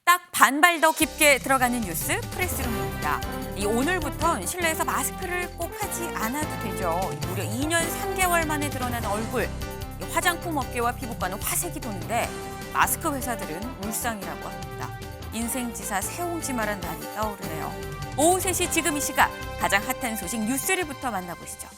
딱 반발 더 깊게 들어가는 뉴스 프레스룸입니다. 오늘부턴 실내에서 마스크를 꼭 하지 않아도 되죠. 무려 2년 3개월 만에 드러난 얼굴. 화장품 업계와 피부과는 화색이 도는데 마스크 회사들은 울상이라고 합니다. 인생지사 새옹지마란 말이 떠오르네요. 오후 3시 지금 이 시각 가장 핫한 소식 뉴스리부터 만나보시죠.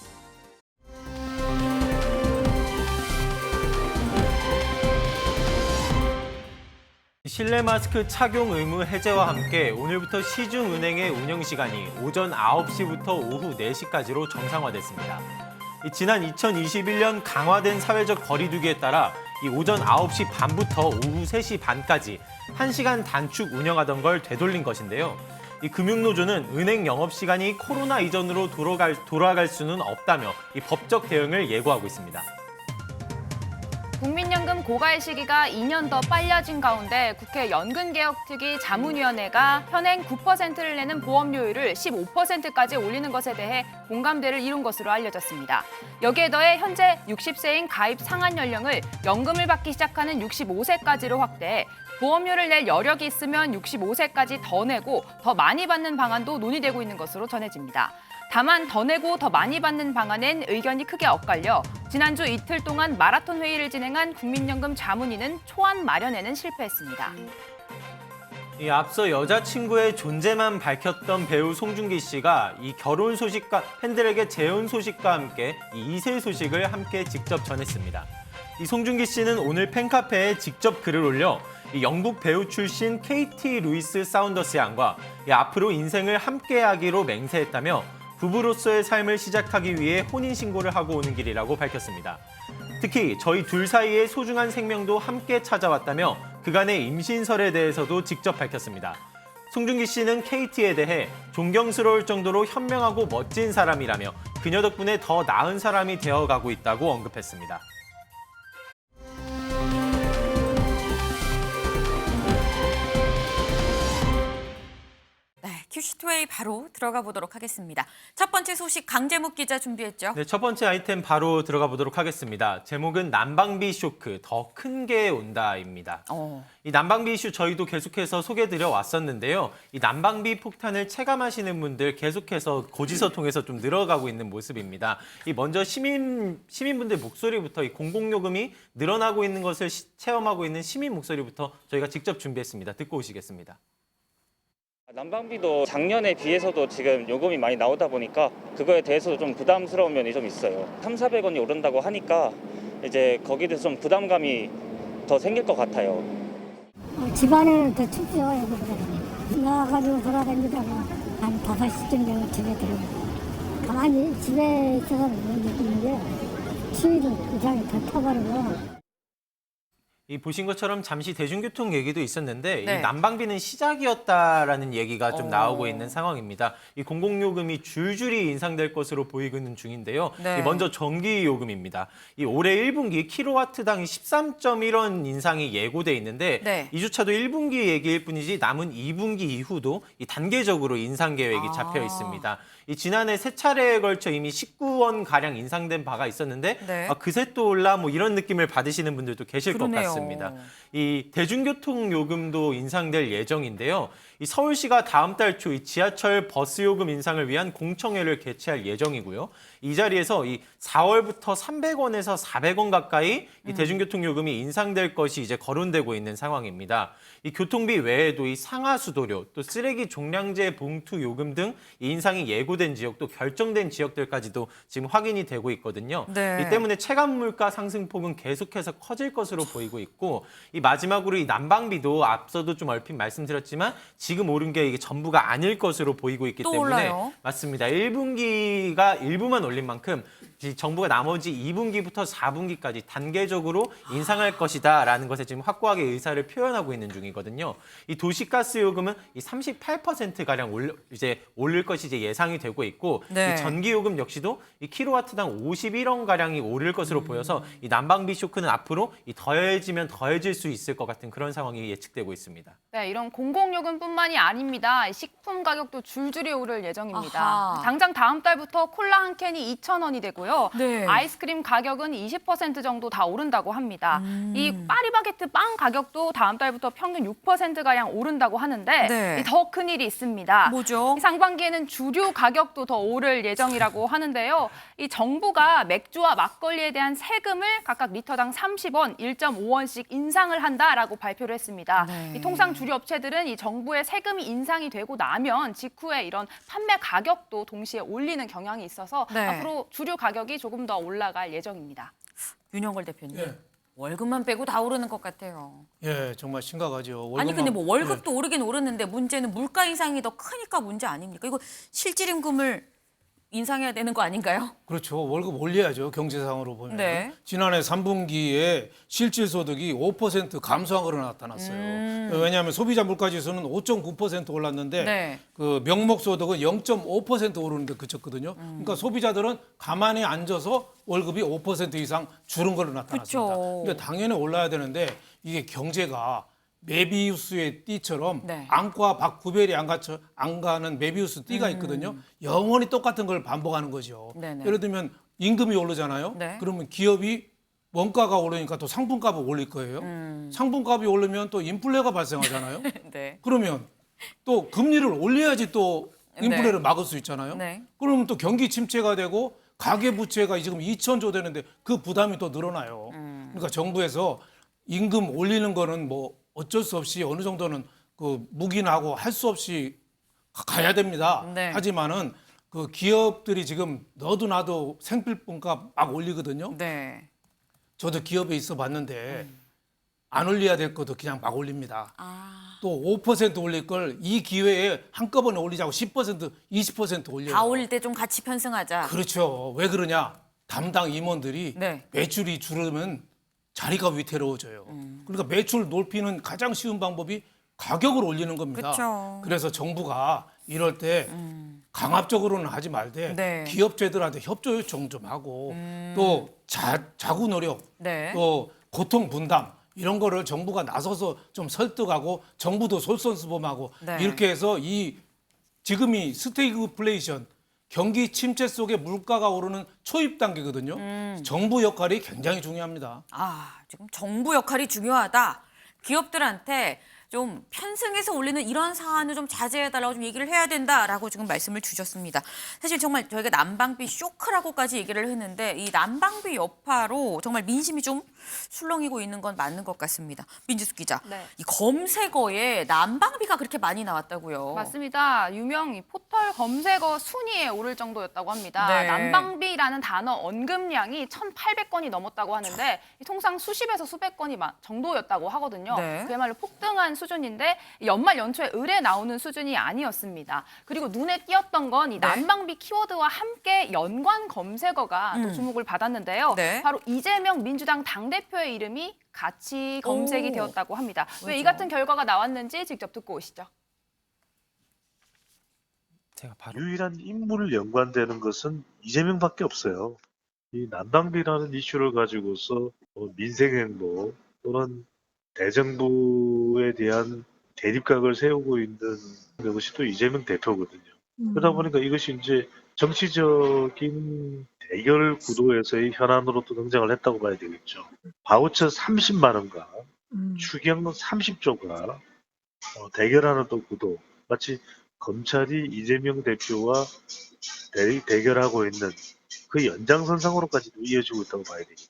실내 마스크 착용 의무 해제와 함께 오늘부터 시중은행의 운영 시간이 오전 9시부터 오후 4시까지로 정상화됐습니다. 지난 2021년 강화된 사회적 거리두기에 따라 오전 9시 반부터 오후 3시 반까지 1시간 단축 운영하던 걸 되돌린 것인데요. 금융노조는 은행 영업시간이 코로나 이전으로 돌아갈 수는 없다며 법적 대응을 예고하고 있습니다. 국민연금 고갈 시기가 2년 더 빨라진 가운데 국회 연금개혁특위 자문위원회가 현행 9%를 내는 보험료율을 15%까지 올리는 것에 대해 공감대를 이룬 것으로 알려졌습니다. 여기에 더해 현재 60세인 가입 상한 연령을 연금을 받기 시작하는 65세까지로 확대해 보험료를 낼 여력이 있으면 65세까지 더 내고 더 많이 받는 방안도 논의되고 있는 것으로 전해집니다. 다만 더 내고 더 많이 받는 방안엔 의견이 크게 엇갈려 지난주 이틀 동안 마라톤 회의를 진행한 국민연금 자문위는 초안 마련에는 실패했습니다. 앞서 여자친구의 존재만 밝혔던 배우 송중기 씨가 결혼 소식과 팬들에게 재혼 소식과 함께 2세 소식을 함께 직접 전했습니다. 송중기 씨는 오늘 팬카페에 직접 글을 올려 영국 배우 출신 KT 루이스 사운더스 양과 앞으로 인생을 함께하기로 맹세했다며 부부로서의 삶을 시작하기 위해 혼인신고를 하고 오는 길이라고 밝혔습니다. 특히 저희 둘 사이의 소중한 생명도 함께 찾아왔다며 그간의 임신설에 대해서도 직접 밝혔습니다. 송중기 씨는 KT에 대해 존경스러울 정도로 현명하고 멋진 사람이라며 그녀 덕분에 더 나은 사람이 되어가고 있다고 언급했습니다. 큐시트웨이 바로 들어가 보도록 하겠습니다. 첫 번째 소식 강재묵 기자 준비했죠? 네, 첫 번째 아이템 바로 들어가 보도록 하겠습니다. 제목은 난방비 쇼크, 더 큰 게 온다입니다. 이 난방비 이슈 저희도 계속해서 소개드려 왔었는데요. 이 난방비 폭탄을 체감하시는 분들 계속해서 고지서 통해서 좀 늘어가고 있는 모습입니다. 먼저 시민분들 목소리부터 이 공공요금이 늘어나고 있는 것을 체험하고 있는 시민 목소리부터 저희가 직접 준비했습니다. 듣고 오시겠습니다. 난방비도 작년에 비해서도 지금 요금이 많이 나오다 보니까 그거에 대해서도 좀 부담스러운 면이 좀 있어요. 300~400원이 오른다고 하니까 이제 거기에 대해서 좀 부담감이 더 생길 것 같아요. 집안에는 더 춥죠, 여기보다. 나가가지고 돌아다니다가 한 5시쯤 되면 집에 들어가요. 가만히 집에 있어서 느끼는 게 추위도 이상이 더 타버리고. 보신 것처럼 잠시 대중교통 얘기도 있었는데 네. 이 난방비는 시작이었다라는 얘기가 좀 나오고 있는 상황입니다. 이 공공요금이 줄줄이 인상될 것으로 보이고는 중인데요. 네. 먼저 전기요금입니다. 올해 1분기 킬로와트당 13.1원 인상이 예고돼 있는데 네. 이조차도 1분기 얘기일 뿐이지 남은 2분기 이후도 단계적으로 인상 계획이 잡혀 있습니다. 지난해 3차례에 걸쳐 이미 19원 가량 인상된 바가 있었는데 네. 그새 또 올라 이런 느낌을 받으시는 분들도 계실 그러네요. 것 같습니다. 이 대중교통 요금도 인상될 예정인데요. 이 서울시가 다음 달 초 이 지하철 버스 요금 인상을 위한 공청회를 개최할 예정이고요. 이 자리에서 이 4월부터 300원에서 400원 가까이 이 대중교통 요금이 인상될 것이 이제 거론되고 있는 상황입니다. 이 교통비 외에도 이 상하수도료, 또 쓰레기 종량제 봉투 요금 등 이 인상이 예고된 지역, 또 결정된 지역들까지도 지금 확인이 되고 있거든요. 네. 이 때문에 체감 물가 상승폭은 계속해서 커질 것으로 보이고 있고, 이 마지막으로 이 난방비도 앞서도 좀 얼핏 말씀드렸지만 지금 오른 게 이게 전부가 아닐 것으로 보이고 있기 또 때문에 올라요? 맞습니다. 1분기가 일부만 올린 만큼 정부가 나머지 2분기부터 4분기까지 단계적으로 인상할 것이다라는 것에 지금 확고하게 의사를 표현하고 있는 중이거든요. 이 도시가스 요금은 이 38%가량 오를 것이 이제 예상이 되고 있고, 네. 이 전기 요금 역시도 이 킬로와트당 51원 가량이 오를 것으로 보여서 이 난방비 쇼크는 앞으로 더해지면 더해질 수 있을 것 같은 그런 상황이 예측되고 있습니다. 네, 이런 공공요금뿐만 물뿐만이 아닙니다. 식품 가격도 줄줄이 오를 예정입니다. 아하. 당장 다음 달부터 콜라 한 캔이 2,000원이 되고요. 네. 아이스크림 가격은 20% 정도 다 오른다고 합니다. 이 파리바게뜨 빵 가격도 다음 달부터 평균 6%가량 오른다고 하는데 네. 더 큰 일이 있습니다. 뭐죠? 이 상반기에는 주류 가격도 더 오를 예정이라고 하는데요. 이 정부가 맥주와 막걸리에 대한 세금을 각각 리터당 30원, 1.5원씩 인상을 한다라고 발표를 했습니다. 네. 이 통상 주류 업체들은 이 정부의 세금이 인상이 되고 나면 직후에 이런 판매 가격도 동시에 올리는 경향이 있어서 네. 앞으로 주류 가격이 조금 더 올라갈 예정입니다. 윤영걸 대표님. 예. 월급만 빼고 다 오르는 것 같아요. 예, 정말 심각하죠. 아니 근데 뭐 월급도 예. 오르긴 오르는데 문제는 물가 인상이 더 크니까 문제 아닙니까? 이거 실질임금을 인상해야 되는 거 아닌가요? 그렇죠. 월급 올려야죠. 경제상으로 보면. 네. 지난해 3분기에 실질소득이 5% 감소한 거로 나타났어요. 왜냐하면 소비자 물가지수는 5.9% 올랐는데 네. 그 명목소득은 0.5% 오르는데 그쳤거든요. 그러니까 소비자들은 가만히 앉아서 월급이 5% 이상 줄은 걸로 나타났습니다. 그쵸. 근데 당연히 올라야 되는데 이게 경제가 메비우스의 띠처럼 네. 안과 밖 구별이 안 가는 메비우스 띠가 있거든요. 영원히 똑같은 걸 반복하는 거죠. 네네. 예를 들면 임금이 오르잖아요. 네. 그러면 기업이 원가가 오르니까 또 상품값을 올릴 거예요. 상품값이 오르면 또 인플레가 발생하잖아요. 네. 그러면 또 금리를 올려야지 또 인플레를 네. 막을 수 있잖아요. 네. 그러면 또 경기 침체가 되고 가계부채가 지금 2,000조 되는데 그 부담이 또 늘어나요. 그러니까 정부에서 임금 올리는 거는 뭐 어쩔 수 없이 어느 정도는 그 묵인하고 할 수 없이 가야 됩니다. 네. 하지만은 그 기업들이 지금 너도 나도 생필품값 막 올리거든요. 네. 저도 기업에 있어 봤는데 안 올려야 될 것도 그냥 막 올립니다. 아, 또 5% 올릴 걸 이 기회에 한꺼번에 올리자고 10%, 20% 올려요. 다 올릴 때 좀 같이 편승하자. 그렇죠. 왜 그러냐? 담당 임원들이 네. 매출이 줄으면 자리가 위태로워져요. 그러니까 매출 높이는 가장 쉬운 방법이 가격을 올리는 겁니다. 그쵸. 그래서 정부가 이럴 때 강압적으로는 하지 말되 네. 기업체들한테 협조 요청 좀 하고 또 자구 노력, 네. 또 고통 분담 이런 거를 정부가 나서서 좀 설득하고 정부도 솔선수범하고 네. 이렇게 해서 이 지금이 스태그플레이션 경기 침체 속에 물가가 오르는 초입 단계거든요. 정부 역할이 굉장히 중요합니다. 아, 지금 정부 역할이 중요하다. 기업들한테 좀 편승해서 올리는 이런 사안을 좀 자제해달라고 좀 얘기를 해야 된다라고 지금 말씀을 주셨습니다. 사실 정말 저희가 난방비 쇼크라고까지 얘기를 했는데 이 난방비 여파로 정말 민심이 좀 술렁이고 있는 건 맞는 것 같습니다. 민지숙 기자, 네. 이 검색어에 난방비가 그렇게 많이 나왔다고요. 맞습니다. 유명 이 포털 검색어 순위에 오를 정도였다고 합니다. 네. 난방비라는 단어 언급량이 1,800건이 넘었다고 하는데 통상 수십에서 수백 건이 정도였다고 하거든요. 네. 그야말로 폭등한 수준인데 연말 연초에 을에 나오는 수준이 아니었습니다. 그리고 눈에 띄었던 건 이 네. 난방비 키워드와 함께 연관 검색어가 또 주목을 받았는데요. 네. 바로 이재명 민주당 당대표의 이름이 같이 검색이 오. 되었다고 합니다. 왜 이 왜죠? 같은 결과가 나왔는지 직접 듣고 오시죠. 제가 바로 유일한 인물 연관되는 것은 이재명밖에 없어요. 이 난방비라는 이슈를 가지고서 민생 행보 또는 대정부에 대한 대립각을 세우고 있는 것이 또 이재명 대표거든요. 그러다 보니까 이것이 이제 정치적인 대결 구도에서의 현안으로 또 등장을 했다고 봐야 되겠죠. 바우처 30만 원과 추경 30조가 대결하는 또 구도. 마치 검찰이 이재명 대표와 대결하고 있는 그 연장선상으로까지도 이어지고 있다고 봐야 되겠죠.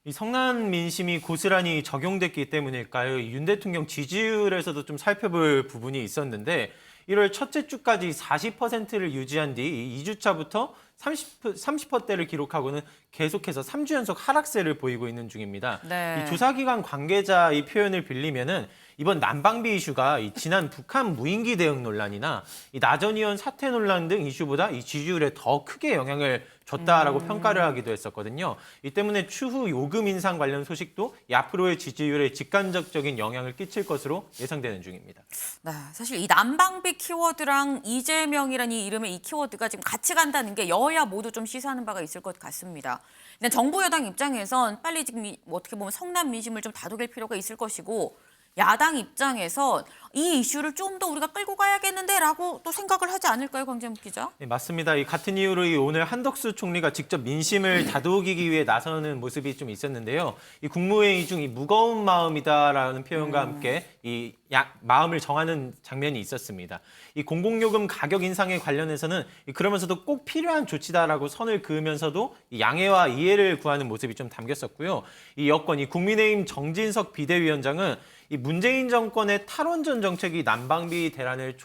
이 성난 민심이 고스란히 적용됐기 때문일까요? 윤 대통령 지지율에서도 좀 살펴볼 부분이 있었는데 1월 첫째 주까지 40%를 유지한 뒤 2주차부터 30%대를 기록하고는 계속해서 3주 연속 하락세를 보이고 있는 중입니다. 네. 이 조사기관 관계자 이 표현을 빌리면은 이번 난방비 이슈가 이 지난 북한 무인기 대응 논란이나 이 나전 의원 사퇴 논란 등 이슈보다 이 지지율에 더 크게 영향을 줬다라고 평가를 하기도 했었거든요. 이 때문에 추후 요금 인상 관련 소식도 이 앞으로의 지지율에 직간접적인 영향을 끼칠 것으로 예상되는 중입니다. 네, 사실 이 난방비 키워드랑 이재명이라는 이 이름의 이 키워드가 지금 같이 간다는 게 여야 모두 좀 시사하는 바가 있을 것 같습니다. 일단 정부 여당 입장에선 빨리 지금 어떻게 보면 성난 민심을 좀 다독일 필요가 있을 것이고 야당 입장에서 이 이슈를 좀 더 우리가 끌고 가야겠는데라고 또 생각을 하지 않을까요, 광재묵 기자? 네, 맞습니다. 이 같은 이유로 오늘 한덕수 총리가 직접 민심을 다독이기 위해 나서는 모습이 좀 있었는데요. 이 국무회의 중 이 무거운 마음이다라는 표현과 함께 이 마음을 정하는 장면이 있었습니다. 이 공공요금 가격 인상에 관련해서는 그러면서도 꼭 필요한 조치다라고 선을 그으면서도 이 양해와 이해를 구하는 모습이 좀 담겼었고요. 이 여권, 이 국민의힘 정진석 비대위원장은 이 문재인 정권의 탈원전 정책이 난방비 대란을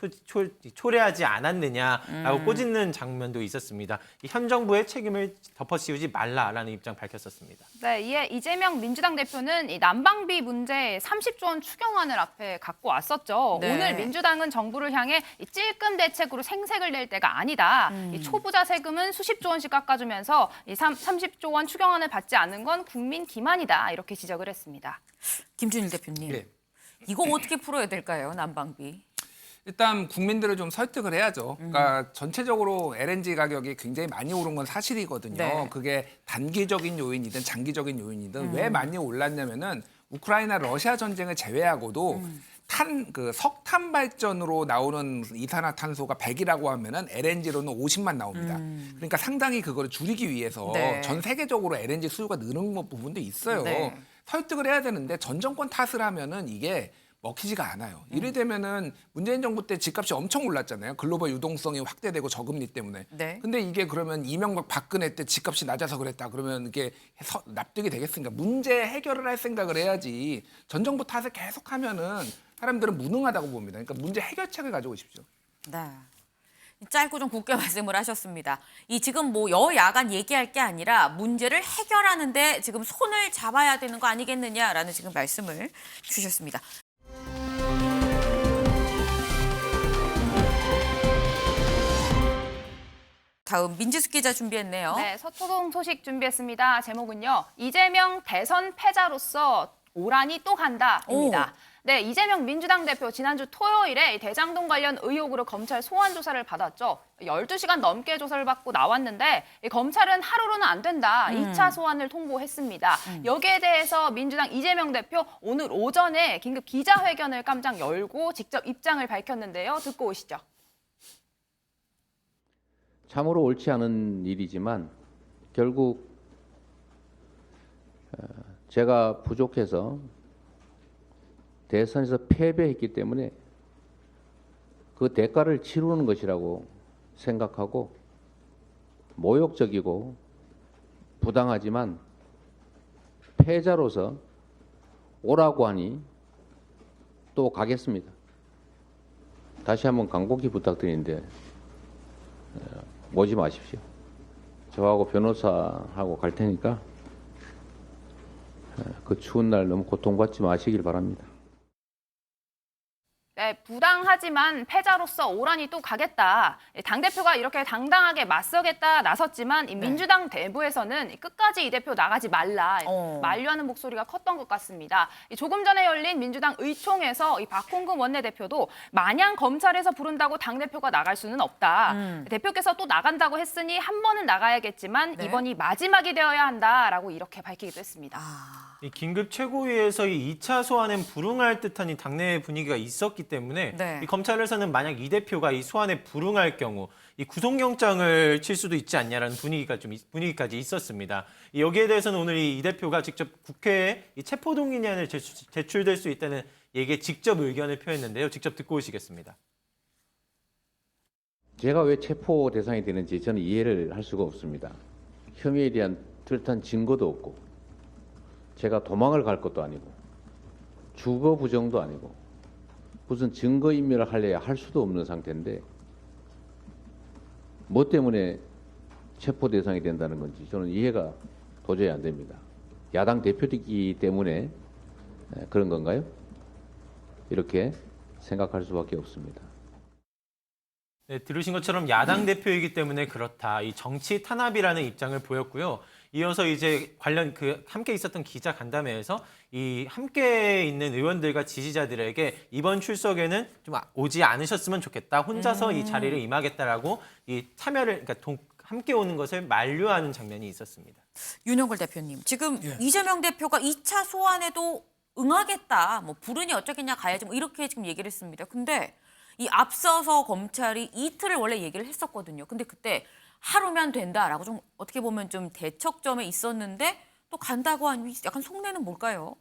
초래하지 않았느냐라고 꼬집는 장면도 있었습니다. 현 정부의 책임을 덮어씌우지 말라라는 입장 밝혔었습니다. 네, 이에 이재명 민주당 대표는 이 난방비 문제 30조 원 추경안을 앞에 갖고 왔었죠. 네. 오늘 민주당은 정부를 향해 이 찔끔 대책으로 생색을 낼 때가 아니다. 이 초부자 세금은 수십조 원씩 깎아주면서 이 30조 원 추경안을 받지 않는 건 국민 기만이다. 이렇게 지적을 했습니다. 김준일 대표님, 예. 이거 어떻게 풀어야 될까요, 난방비? 일단 국민들을 좀 설득을 해야죠. 그러니까 전체적으로 LNG 가격이 굉장히 많이 오른 건 사실이거든요. 네. 그게 단기적인 요인이든 장기적인 요인이든 왜 많이 올랐냐면은 우크라이나 러시아 전쟁을 제외하고도 석탄 발전으로 나오는 이산화탄소가 100이라고 하면은 LNG로는 50만 나옵니다. 그러니까 상당히 그걸 줄이기 위해서 네. 전 세계적으로 LNG 수요가 느는 부분도 있어요. 네. 설득을 해야 되는데 전 정권 탓을 하면은 이게 먹히지가 않아요. 이래 되면은 문재인 정부 때 집값이 엄청 올랐잖아요. 글로벌 유동성이 확대되고 저금리 때문에. 네. 근데 이게 그러면 이명박 박근혜 때 집값이 낮아서 그랬다. 그러면 이게 납득이 되겠습니까? 문제 해결을 할 생각을 해야지. 전 정부 탓을 계속하면은 사람들은 무능하다고 봅니다. 그러니까 문제 해결책을 가지고 오십시오. 네. 짧고 좀 굵게 말씀을 하셨습니다. 이 지금 뭐 여야간 얘기할 게 아니라 문제를 해결하는데 지금 손을 잡아야 되는 거 아니겠느냐라는 지금 말씀을 주셨습니다. 다음 민지숙 기자 준비했네요. 네, 서초동 소식 준비했습니다. 제목은요. 이재명 대선 패자로서 오란이 또 간다입니다. 네, 이재명 민주당 대표 지난주 토요일에 대장동 관련 의혹으로 검찰 소환 조사를 받았죠. 12시간 넘게 조사를 받고 나왔는데 검찰은 하루로는 안 된다. 2차 소환을 통보했습니다. 여기에 대해서 민주당 이재명 대표 오늘 오전에 긴급 기자회견을 깜짝 열고 직접 입장을 밝혔는데요. 듣고 오시죠. 참으로 옳지 않은 일이지만 결국 제가 부족해서 대선에서 패배했기 때문에 그 대가를 치르는 것이라고 생각하고 모욕적이고 부당하지만 패자로서 오라고 하니 또 가겠습니다. 다시 한번 간곡히 부탁드리는데 오지 마십시오. 저하고 변호사하고 갈 테니까 그 추운 날 너무 고통받지 마시길 바랍니다. 네, 부당하지만 패자로서 오란이 또 가겠다. 당대표가 이렇게 당당하게 맞서겠다 나섰지만 이 민주당 내부에서는 끝까지 이 대표 나가지 말라 만류하는 목소리가 컸던 것 같습니다. 조금 전에 열린 민주당 의총에서 이 박홍근 원내대표도 마냥 검찰에서 부른다고 당대표가 나갈 수는 없다. 대표께서 또 나간다고 했으니 한 번은 나가야겠지만 네. 이번이 마지막이 되어야 한다라고 이렇게 밝히기도 했습니다. 이 긴급 최고위에서 이 2차 소환엔 불응할 듯한 이 당내 분위기가 있었기 때문에 네. 이 검찰에서는 만약 이 대표가 이 소환에 불응할 경우 이 구속영장을 칠 수도 있지 않냐라는 분위기까지 있었습니다. 여기에 대해서는 오늘 이 대표가 직접 국회에 이 체포동의안을 제출될 수 있다는 얘기에 직접 의견을 표했는데요. 직접 듣고 오시겠습니다. 제가 왜 체포 대상이 되는지 저는 이해를 할 수가 없습니다. 혐의에 대한 뚜렷한 증거도 없고 제가 도망을 갈 것도 아니고 주거 부정도 아니고 무슨 증거인멸을 하려야 할 수도 없는 상태인데 뭐 때문에 체포 대상이 된다는 건지 저는 이해가 도저히 안 됩니다. 야당 대표이기 때문에 그런 건가요? 이렇게 생각할 수밖에 없습니다. 네, 들으신 것처럼 야당 대표이기 때문에 그렇다. 이 정치 탄압이라는 입장을 보였고요. 이어서 이제 관련 함께 있었던 기자 간담회에서 이 함께 있는 의원들과 지지자들에게 이번 출석에는 좀 오지 않으셨으면 좋겠다. 혼자서 이 자리를 임하겠다라고 이 참여를 그러니까 함께 오는 것을 만류하는 장면이 있었습니다. 윤영걸 대표님, 지금 이재명 대표가 2차 소환에도 응하겠다, 뭐 부르니 어쩌겠냐 가야지 뭐 이렇게 지금 얘기를 했습니다. 근데 이 앞서서 검찰이 이틀을 원래 얘기를 했었거든요. 근데 그때 하루면 된다라고 좀 어떻게 보면 좀 대척점에 있었는데 또 간다고 하니 약간 속내는 뭘까요?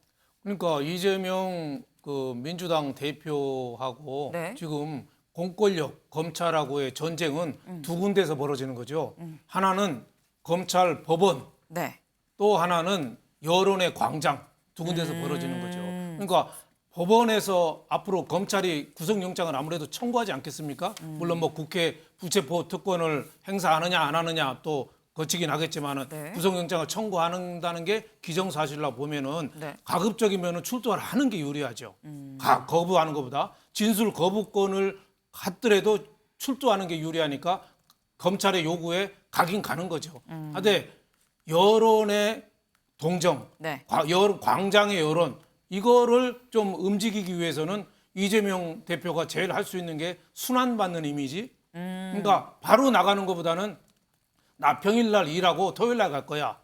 그러니까 이재명 그 민주당 대표하고 네. 지금 공권력 검찰하고의 전쟁은 두 군데서 벌어지는 거죠. 하나는 검찰 법원, 네. 또 하나는 여론의 광장, 두 군데서 벌어지는 거죠. 그러니까 법원에서 앞으로 검찰이 구속영장을 아무래도 청구하지 않겠습니까? 물론 뭐 국회 불체포 특권을 행사하느냐 안 하느냐 또 거치긴 하겠지만은 네. 구속영장을 청구한다는 게 기정사실로 보면은 네. 가급적이면은 출두를 하는 게 유리하죠. 거부하는 것보다 진술 거부권을 갖더라도 출두하는 게 유리하니까 검찰의 요구에 가긴 가는 거죠. 근데 여론의 동정, 네. 광장의 여론 이거를 좀 움직이기 위해서는 이재명 대표가 제일 할 수 있는 게 순환받는 이미지. 그러니까 바로 나가는 것보다는 나 평일날 일하고 토요일날 갈 거야.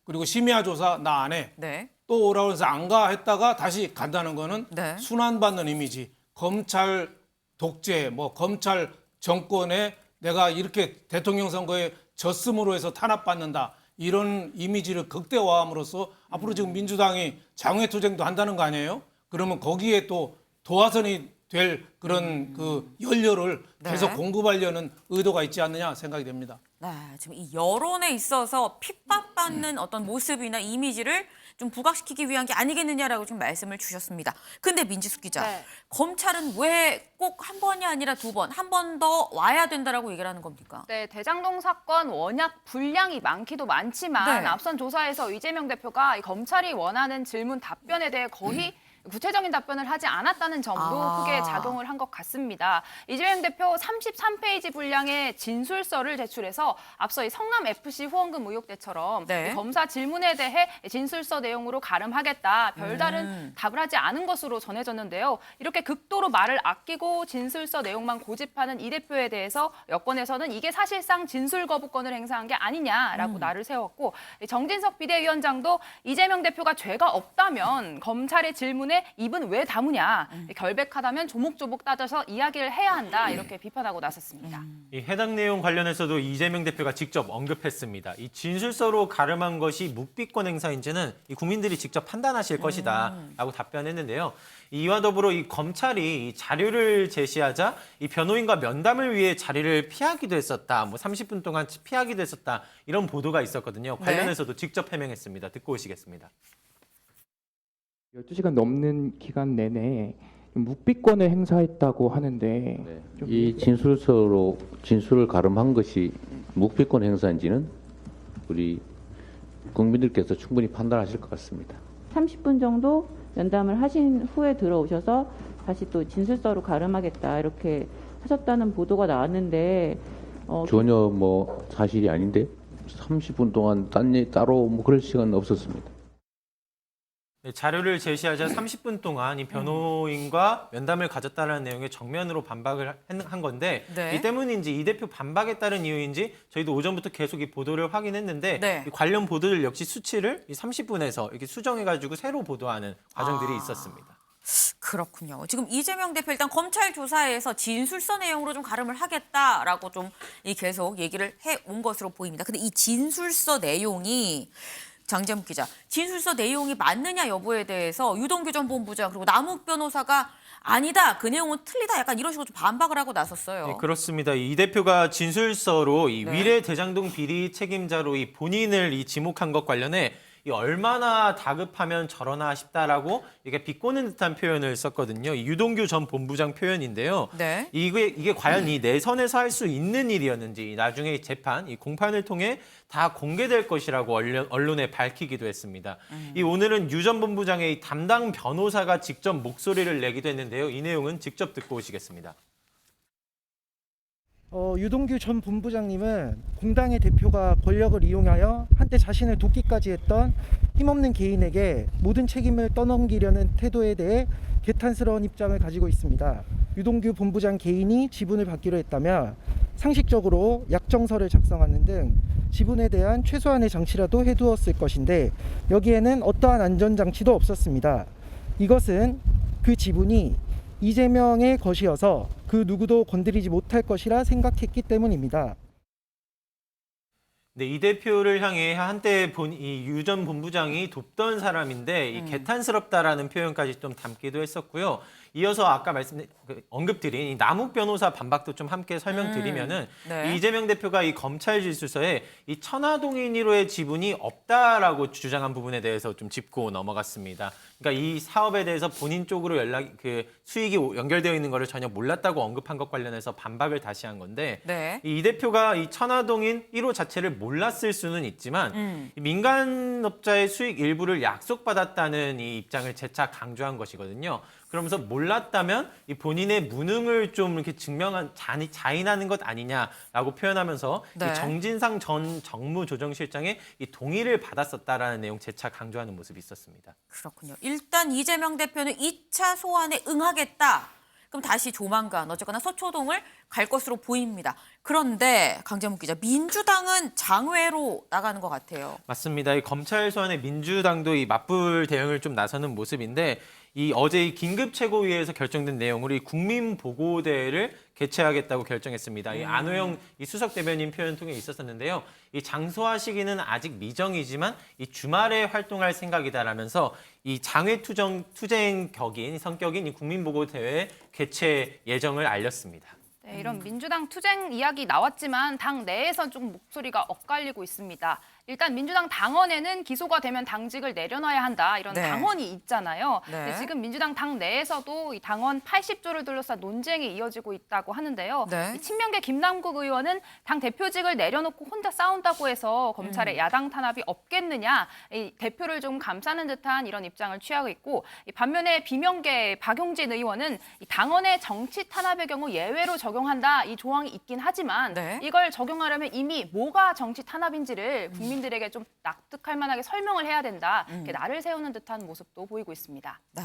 그리고 심야 조사 나 안 해. 네. 또 오라고 해서 안 가 했다가 다시 간다는 거는 네. 순환받는 이미지. 검찰 독재, 뭐 검찰 정권에 내가 이렇게 대통령 선거에 졌음으로 해서 탄압받는다. 이런 이미지를 극대화함으로써 앞으로 지금 민주당이 장외투쟁도 한다는 거 아니에요? 그러면 거기에 또 도화선이 될 그런 그 연료를 네. 계속 공급하려는 의도가 있지 않느냐 생각이 됩니다. 네, 지금 이 여론에 있어서 핍박받는 어떤 모습이나 이미지를 좀 부각시키기 위한 게 아니겠느냐라고 지금 말씀을 주셨습니다. 근데 민지숙 기자, 네. 검찰은 왜 꼭 한 번이 아니라 두 번, 한 번 더 와야 된다라고 얘기를 하는 겁니까? 네, 대장동 사건 워낙 분량이 많기도 많지만 네. 앞선 조사에서 이재명 대표가 이 검찰이 원하는 질문 답변에 대해 거의 구체적인 답변을 하지 않았다는 점도 아. 크게 작용을 한 것 같습니다. 이재명 대표 33페이지 분량의 진술서를 제출해서 앞서 이 성남FC 후원금 의혹 때처럼 네. 이 검사 질문에 대해 진술서 내용으로 가름하겠다. 별다른 답을 하지 않은 것으로 전해졌는데요. 이렇게 극도로 말을 아끼고 진술서 내용만 고집하는 이 대표에 대해서 여권에서는 이게 사실상 진술 거부권을 행사한 게 아니냐라고 날을 세웠고 정진석 비대위원장도 이재명 대표가 죄가 없다면 검찰의 질문에 입은 왜 다무냐. 결백하다면 조목조목 따져서 이야기를 해야 한다. 이렇게 비판하고 나섰습니다. 이 해당 내용 관련해서도 이재명 대표가 직접 언급했습니다. 이 진술서로 가름한 것이 묵비권 행사인지는 이 국민들이 직접 판단하실 것이다라고 답변했는데요. 이와 더불어 이 검찰이 이 자료를 제시하자 이 변호인과 면담을 위해 자리를 피하기도 했었다. 뭐 30분 동안 피하기도 했었다. 이런 보도가 있었거든요. 관련해서도 직접 해명했습니다. 듣고 오시겠습니다. 12시간 넘는 기간 내내 묵비권을 행사했다고 하는데 네. 이 진술서로 진술을 가름한 것이 묵비권 행사인지는 우리 국민들께서 충분히 판단하실 것 같습니다. 30분 정도 면담을 하신 후에 들어오셔서 다시 또 진술서로 가름하겠다 이렇게 하셨다는 보도가 나왔는데 전혀 뭐 사실이 아닌데 30분 동안 따로 뭐 그럴 시간은 없었습니다. 자료를 제시하자 30분 동안 이 변호인과 면담을 가졌다는 내용에 정면으로 반박을 한 건데 네. 이 때문인지 이 대표 반박에 따른 이유인지 저희도 오전부터 계속 이 보도를 확인했는데 네. 이 관련 보도들 역시 수치를 이 30분에서 이렇게 수정해가지고 새로 보도하는 과정들이 있었습니다. 그렇군요. 지금 이재명 대표 일단 검찰 조사에서 진술서 내용으로 좀 가름을 하겠다라고 좀 계속 얘기를 해온 것으로 보입니다. 근데 이 진술서 내용이 장재묵 기자, 진술서 내용이 맞느냐 여부에 대해서 유동규 전 본부장 그리고 남욱 변호사가 아니다, 그 내용은 틀리다 약간 이런 식으로 좀 반박을 하고 나섰어요. 네, 그렇습니다. 이 대표가 진술서로 이 네. 위례 대장동 비리 책임자로 이 본인을 이 지목한 것 관련해 이 얼마나 다급하면 저러나 싶다라고 이게 비꼬는 듯한 표현을 썼거든요. 이 유동규 전 본부장 표현인데요. 네. 이게 과연 이 내선에서 할 수 있는 일이었는지 나중에 이 재판, 이 공판을 통해 다 공개될 것이라고 언론에 밝히기도 했습니다. 이 오늘은 유 전 본부장의 이 담당 변호사가 직접 목소리를 내기도 했는데요. 이 내용은 직접 듣고 오시겠습니다. 유동규 전 본부장님은 공당의 대표가 권력을 이용하여 한때 자신을 돕기까지 했던 힘없는 개인에게 모든 책임을 떠넘기려는 태도에 대해 개탄스러운 입장을 가지고 있습니다. 유동규 본부장 개인이 지분을 받기로 했다면 상식적으로 약정서를 작성하는 등 지분에 대한 최소한의 장치라도 해두었을 것인데 여기에는 어떠한 안전장치도 없었습니다. 이것은 그 지분이 이재명의 것이어서 그 누구도 건드리지 못할 것이라 생각했기 때문입니다. 네, 이 대표를 향해 한때 이 유 전 본부장이 돕던 사람인데 이 개탄스럽다라는 표현까지 좀 담기도 했었고요. 이어서 아까 언급드린 이 남욱 변호사 반박도 좀 함께 설명드리면은 네. 이재명 대표가 이 검찰 질서에 이 천화동인으로의 지분이 없다라고 주장한 부분에 대해서 좀 짚고 넘어갔습니다. 그러니까 이 사업에 대해서 본인 쪽으로 수익이 연결되어 있는 거를 전혀 몰랐다고 언급한 것 관련해서 반박을 다시 한 건데 네. 이 대표가 이 천화동인 1호 자체를 몰랐을 수는 있지만 이 민간업자의 수익 일부를 약속받았다는 이 입장을 재차 강조한 것이거든요. 그러면서 몰랐다면 이 본인의 무능을 좀 이렇게 자인하는 것 아니냐라고 표현하면서 네. 이 정진상 전 정무조정실장의 이 동의를 받았었다라는 내용 재차 강조하는 모습이 있었습니다. 그렇군요. 일단 이재명 대표는 2차 소환에 응하겠다. 그럼 다시 조만간 어쨌거나 서초동을 갈 것으로 보입니다. 그런데 강재문 기자, 민주당은 장외로 나가는 것 같아요. 맞습니다. 이 검찰 소환에 민주당도 이 맞불 대응을 좀 나서는 모습인데 어제 이 긴급 최고위에서 결정된 내용으로 이 국민보고대회를 개최하겠다고 결정했습니다. 이 안호영 이 수석 대변인 표현 통해 있었는데요. 이 장소와 시기는 아직 미정이지만 이 주말에 활동할 생각이다라면서 이 장외 투쟁 성격인 이 국민보고대회 개최 예정을 알렸습니다. 네, 이런 민주당 투쟁 이야기 나왔지만 당 내에선 좀 목소리가 엇갈리고 있습니다. 일단 민주당 당원에는 기소가 되면 당직을 내려놔야 한다 이런 네. 당원이 있잖아요. 네. 근데 지금 민주당 당 내에서도 이 당원 80조를 둘러싼 논쟁이 이어지고 있다고 하는데요. 네. 이 친명계 김남국 의원은 당 대표직을 내려놓고 혼자 싸운다고 해서 검찰의 야당 탄압이 없겠느냐, 이 대표를 좀 감싸는 듯한 이런 입장을 취하고 있고, 이 반면에 비명계 박용진 의원은 이 당원의 정치 탄압의 경우 예외로 적용한다 이 조항이 있긴 하지만 네. 이걸 적용하려면 이미 뭐가 정치 탄압인지를 국민들에게 좀 납득할 만하게 설명을 해야 된다. 이렇게 날을 세우는 듯한 모습도 보이고 있습니다. 네.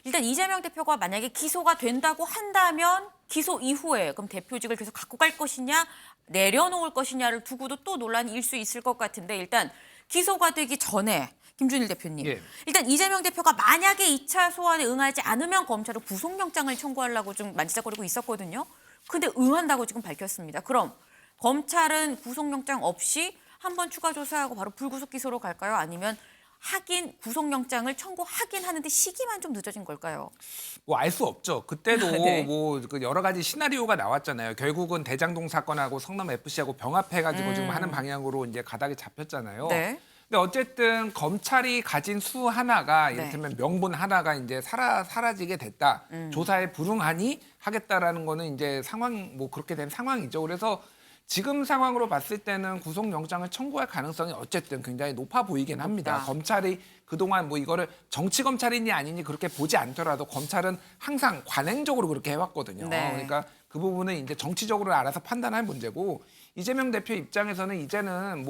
일단 이재명 대표가 만약에 기소가 된다고 한다면 기소 이후에 그럼 대표직을 계속 갖고 갈 것이냐 내려놓을 것이냐를 두고도 또 논란이 일 수 있을 것 같은데 일단 기소가 되기 전에 김준일 대표님. 예. 일단 이재명 대표가 만약에 2차 소환에 응하지 않으면 검찰로 구속영장을 청구하려고 좀 만지작거리고 있었거든요. 근데 응한다고 지금 밝혔습니다. 그럼 검찰은 구속영장 없이 한번 추가 조사하고 바로 불구속 기소로 갈까요? 아니면 구속영장을 청구하긴 하는데 시기만 좀 늦어진 걸까요? 뭐 알 수 없죠. 그때도 네. 그 여러 가지 시나리오가 나왔잖아요. 결국은 대장동 사건하고 성남 FC하고 병합해가지고 지금 하는 방향으로 이제 가닥이 잡혔잖아요. 네. 근데 어쨌든 검찰이 가진 수 하나가 이를테면 명분 하나가 이제 사라지게 됐다. 조사에 불응하니 하겠다라는 거는 이제 그렇게 된 상황이죠. 그래서 지금 상황으로 봤을 때는 구속영장을 청구할 가능성이 어쨌든 굉장히 높아 보이긴 합니다. 검찰이 그동안 이거를 정치검찰이니 아니니 그렇게 보지 않더라도 검찰은 항상 관행적으로 그렇게 해왔거든요. 네. 그러니까 그 부분은 이제 정치적으로 알아서 판단할 문제고 이재명 대표 입장에서는 이제는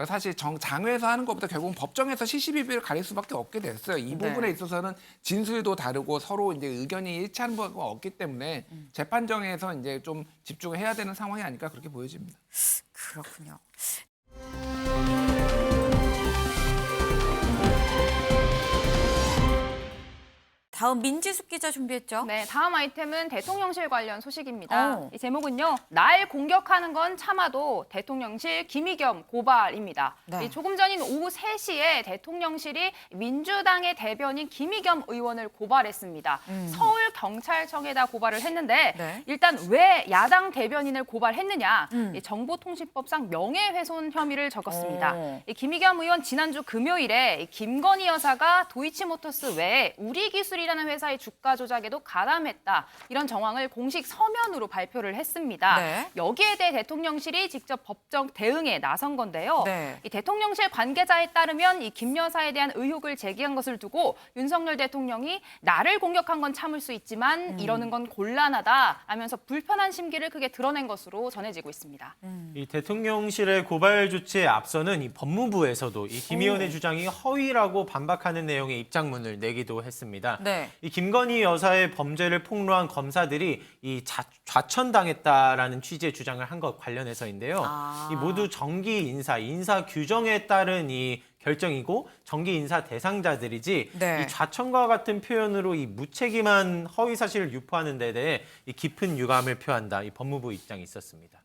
사실 장외에서 하는 것보다 결국은 법정에서 시시비비를 가릴 수밖에 없게 됐어요. 이 부분에 있어서는 진술도 다르고 서로 이제 의견이 일치하는 부분가 없기 때문에 재판정에서 이제 좀 집중해야 되는 상황이 아닐까 그렇게 보여집니다. 그렇군요. 다음 민지숙 기자 준비했죠? 네, 다음 아이템은 대통령실 관련 소식입니다. 이 제목은요. 날 공격하는 건 참아도 대통령실 김의겸 고발입니다. 네. 이 조금 전인 오후 3시에 대통령실이 민주당의 대변인 김의겸 의원을 고발했습니다. 서울경찰청에다 고발을 했는데 네. 일단 왜 야당 대변인을 고발했느냐. 이 정보통신법상 명예훼손 혐의를 적었습니다. 이 김의겸 의원 지난주 금요일에 이 김건희 여사가 도이치모터스 외에 우리기술이라는 회사의 주가 조작에도 가담했다. 이런 정황을 공식 서면으로 발표를 했습니다. 네. 여기에 대해 대통령실이 직접 법정 대응에 나선 건데요. 네. 이 대통령실 관계자에 따르면 이 김 여사에 대한 의혹을 제기한 것을 두고 윤석열 대통령이 나를 공격한 건 참을 수 있지만 이러는 건 곤란하다 하면서 불편한 심기를 크게 드러낸 것으로 전해지고 있습니다. 이 대통령실의 고발 조치에 앞서는 이 법무부에서도 이 김 의원의 주장이 허위라고 반박하는 내용의 입장문을 내기도 했습니다. 네. 네. 이 김건희 여사의 범죄를 폭로한 검사들이 이 좌천당했다라는 취지의 주장을 한 것 관련해서인데요. 이 모두 정기 인사 규정에 따른 이 결정이고 정기 인사 대상자들이지 네. 이 좌천과 같은 표현으로 이 무책임한 허위 사실을 유포하는 데 대해 이 깊은 유감을 표한다. 이 법무부 입장이 있었습니다.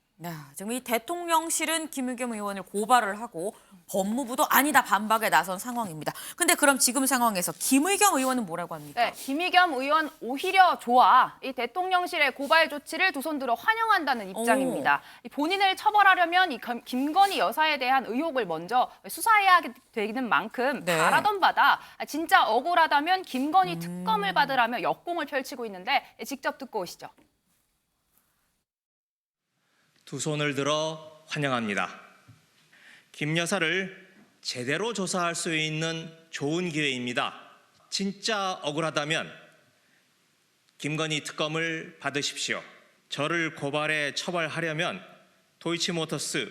지금 이 대통령실은 김의겸 의원을 고발을 하고 법무부도 아니다 반박에 나선 상황입니다. 근데 그럼 지금 상황에서 김의겸 의원은 뭐라고 합니까? 네, 김의겸 의원 오히려 좋아. 이 대통령실의 고발 조치를 두 손 들어 환영한다는 입장입니다. 이 본인을 처벌하려면 이 김건희 여사에 대한 의혹을 먼저 수사해야 되는 만큼 네. 바라던 바다. 진짜 억울하다면 김건희 특검을 받으라며 역공을 펼치고 있는데 직접 듣고 오시죠. 두 손을 들어 환영합니다. 김 여사를 제대로 조사할 수 있는 좋은 기회입니다. 진짜 억울하다면 김건희 특검을 받으십시오. 저를 고발해 처벌하려면 도이치모터스,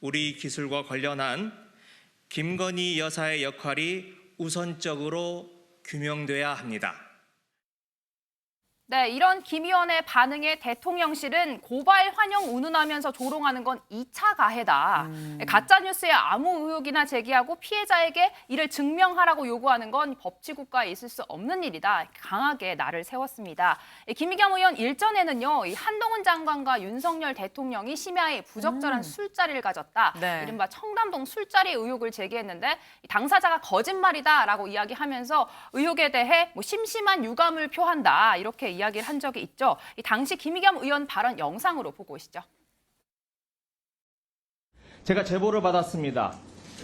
우리 기술과 관련한 김건희 여사의 역할이 우선적으로 규명돼야 합니다. 네, 이런 김 의원의 반응에 대통령실은 고발 환영 운운하면서 조롱하는 건 2차 가해다. 가짜뉴스에 아무 의혹이나 제기하고 피해자에게 이를 증명하라고 요구하는 건 법치국가에 있을 수 없는 일이다. 강하게 날을 세웠습니다. 김의겸 의원 일전에는요, 이 한동훈 장관과 윤석열 대통령이 심야에 부적절한 술자리를 가졌다. 네. 이른바 청담동 술자리 의혹을 제기했는데 당사자가 거짓말이다라고 이야기하면서 의혹에 대해 심심한 유감을 표한다. 이렇게 이야기를 한 적이 있죠. 당시 김의겸 의원 발언 영상으로 보고 오시죠. 제가 제보를 받았습니다.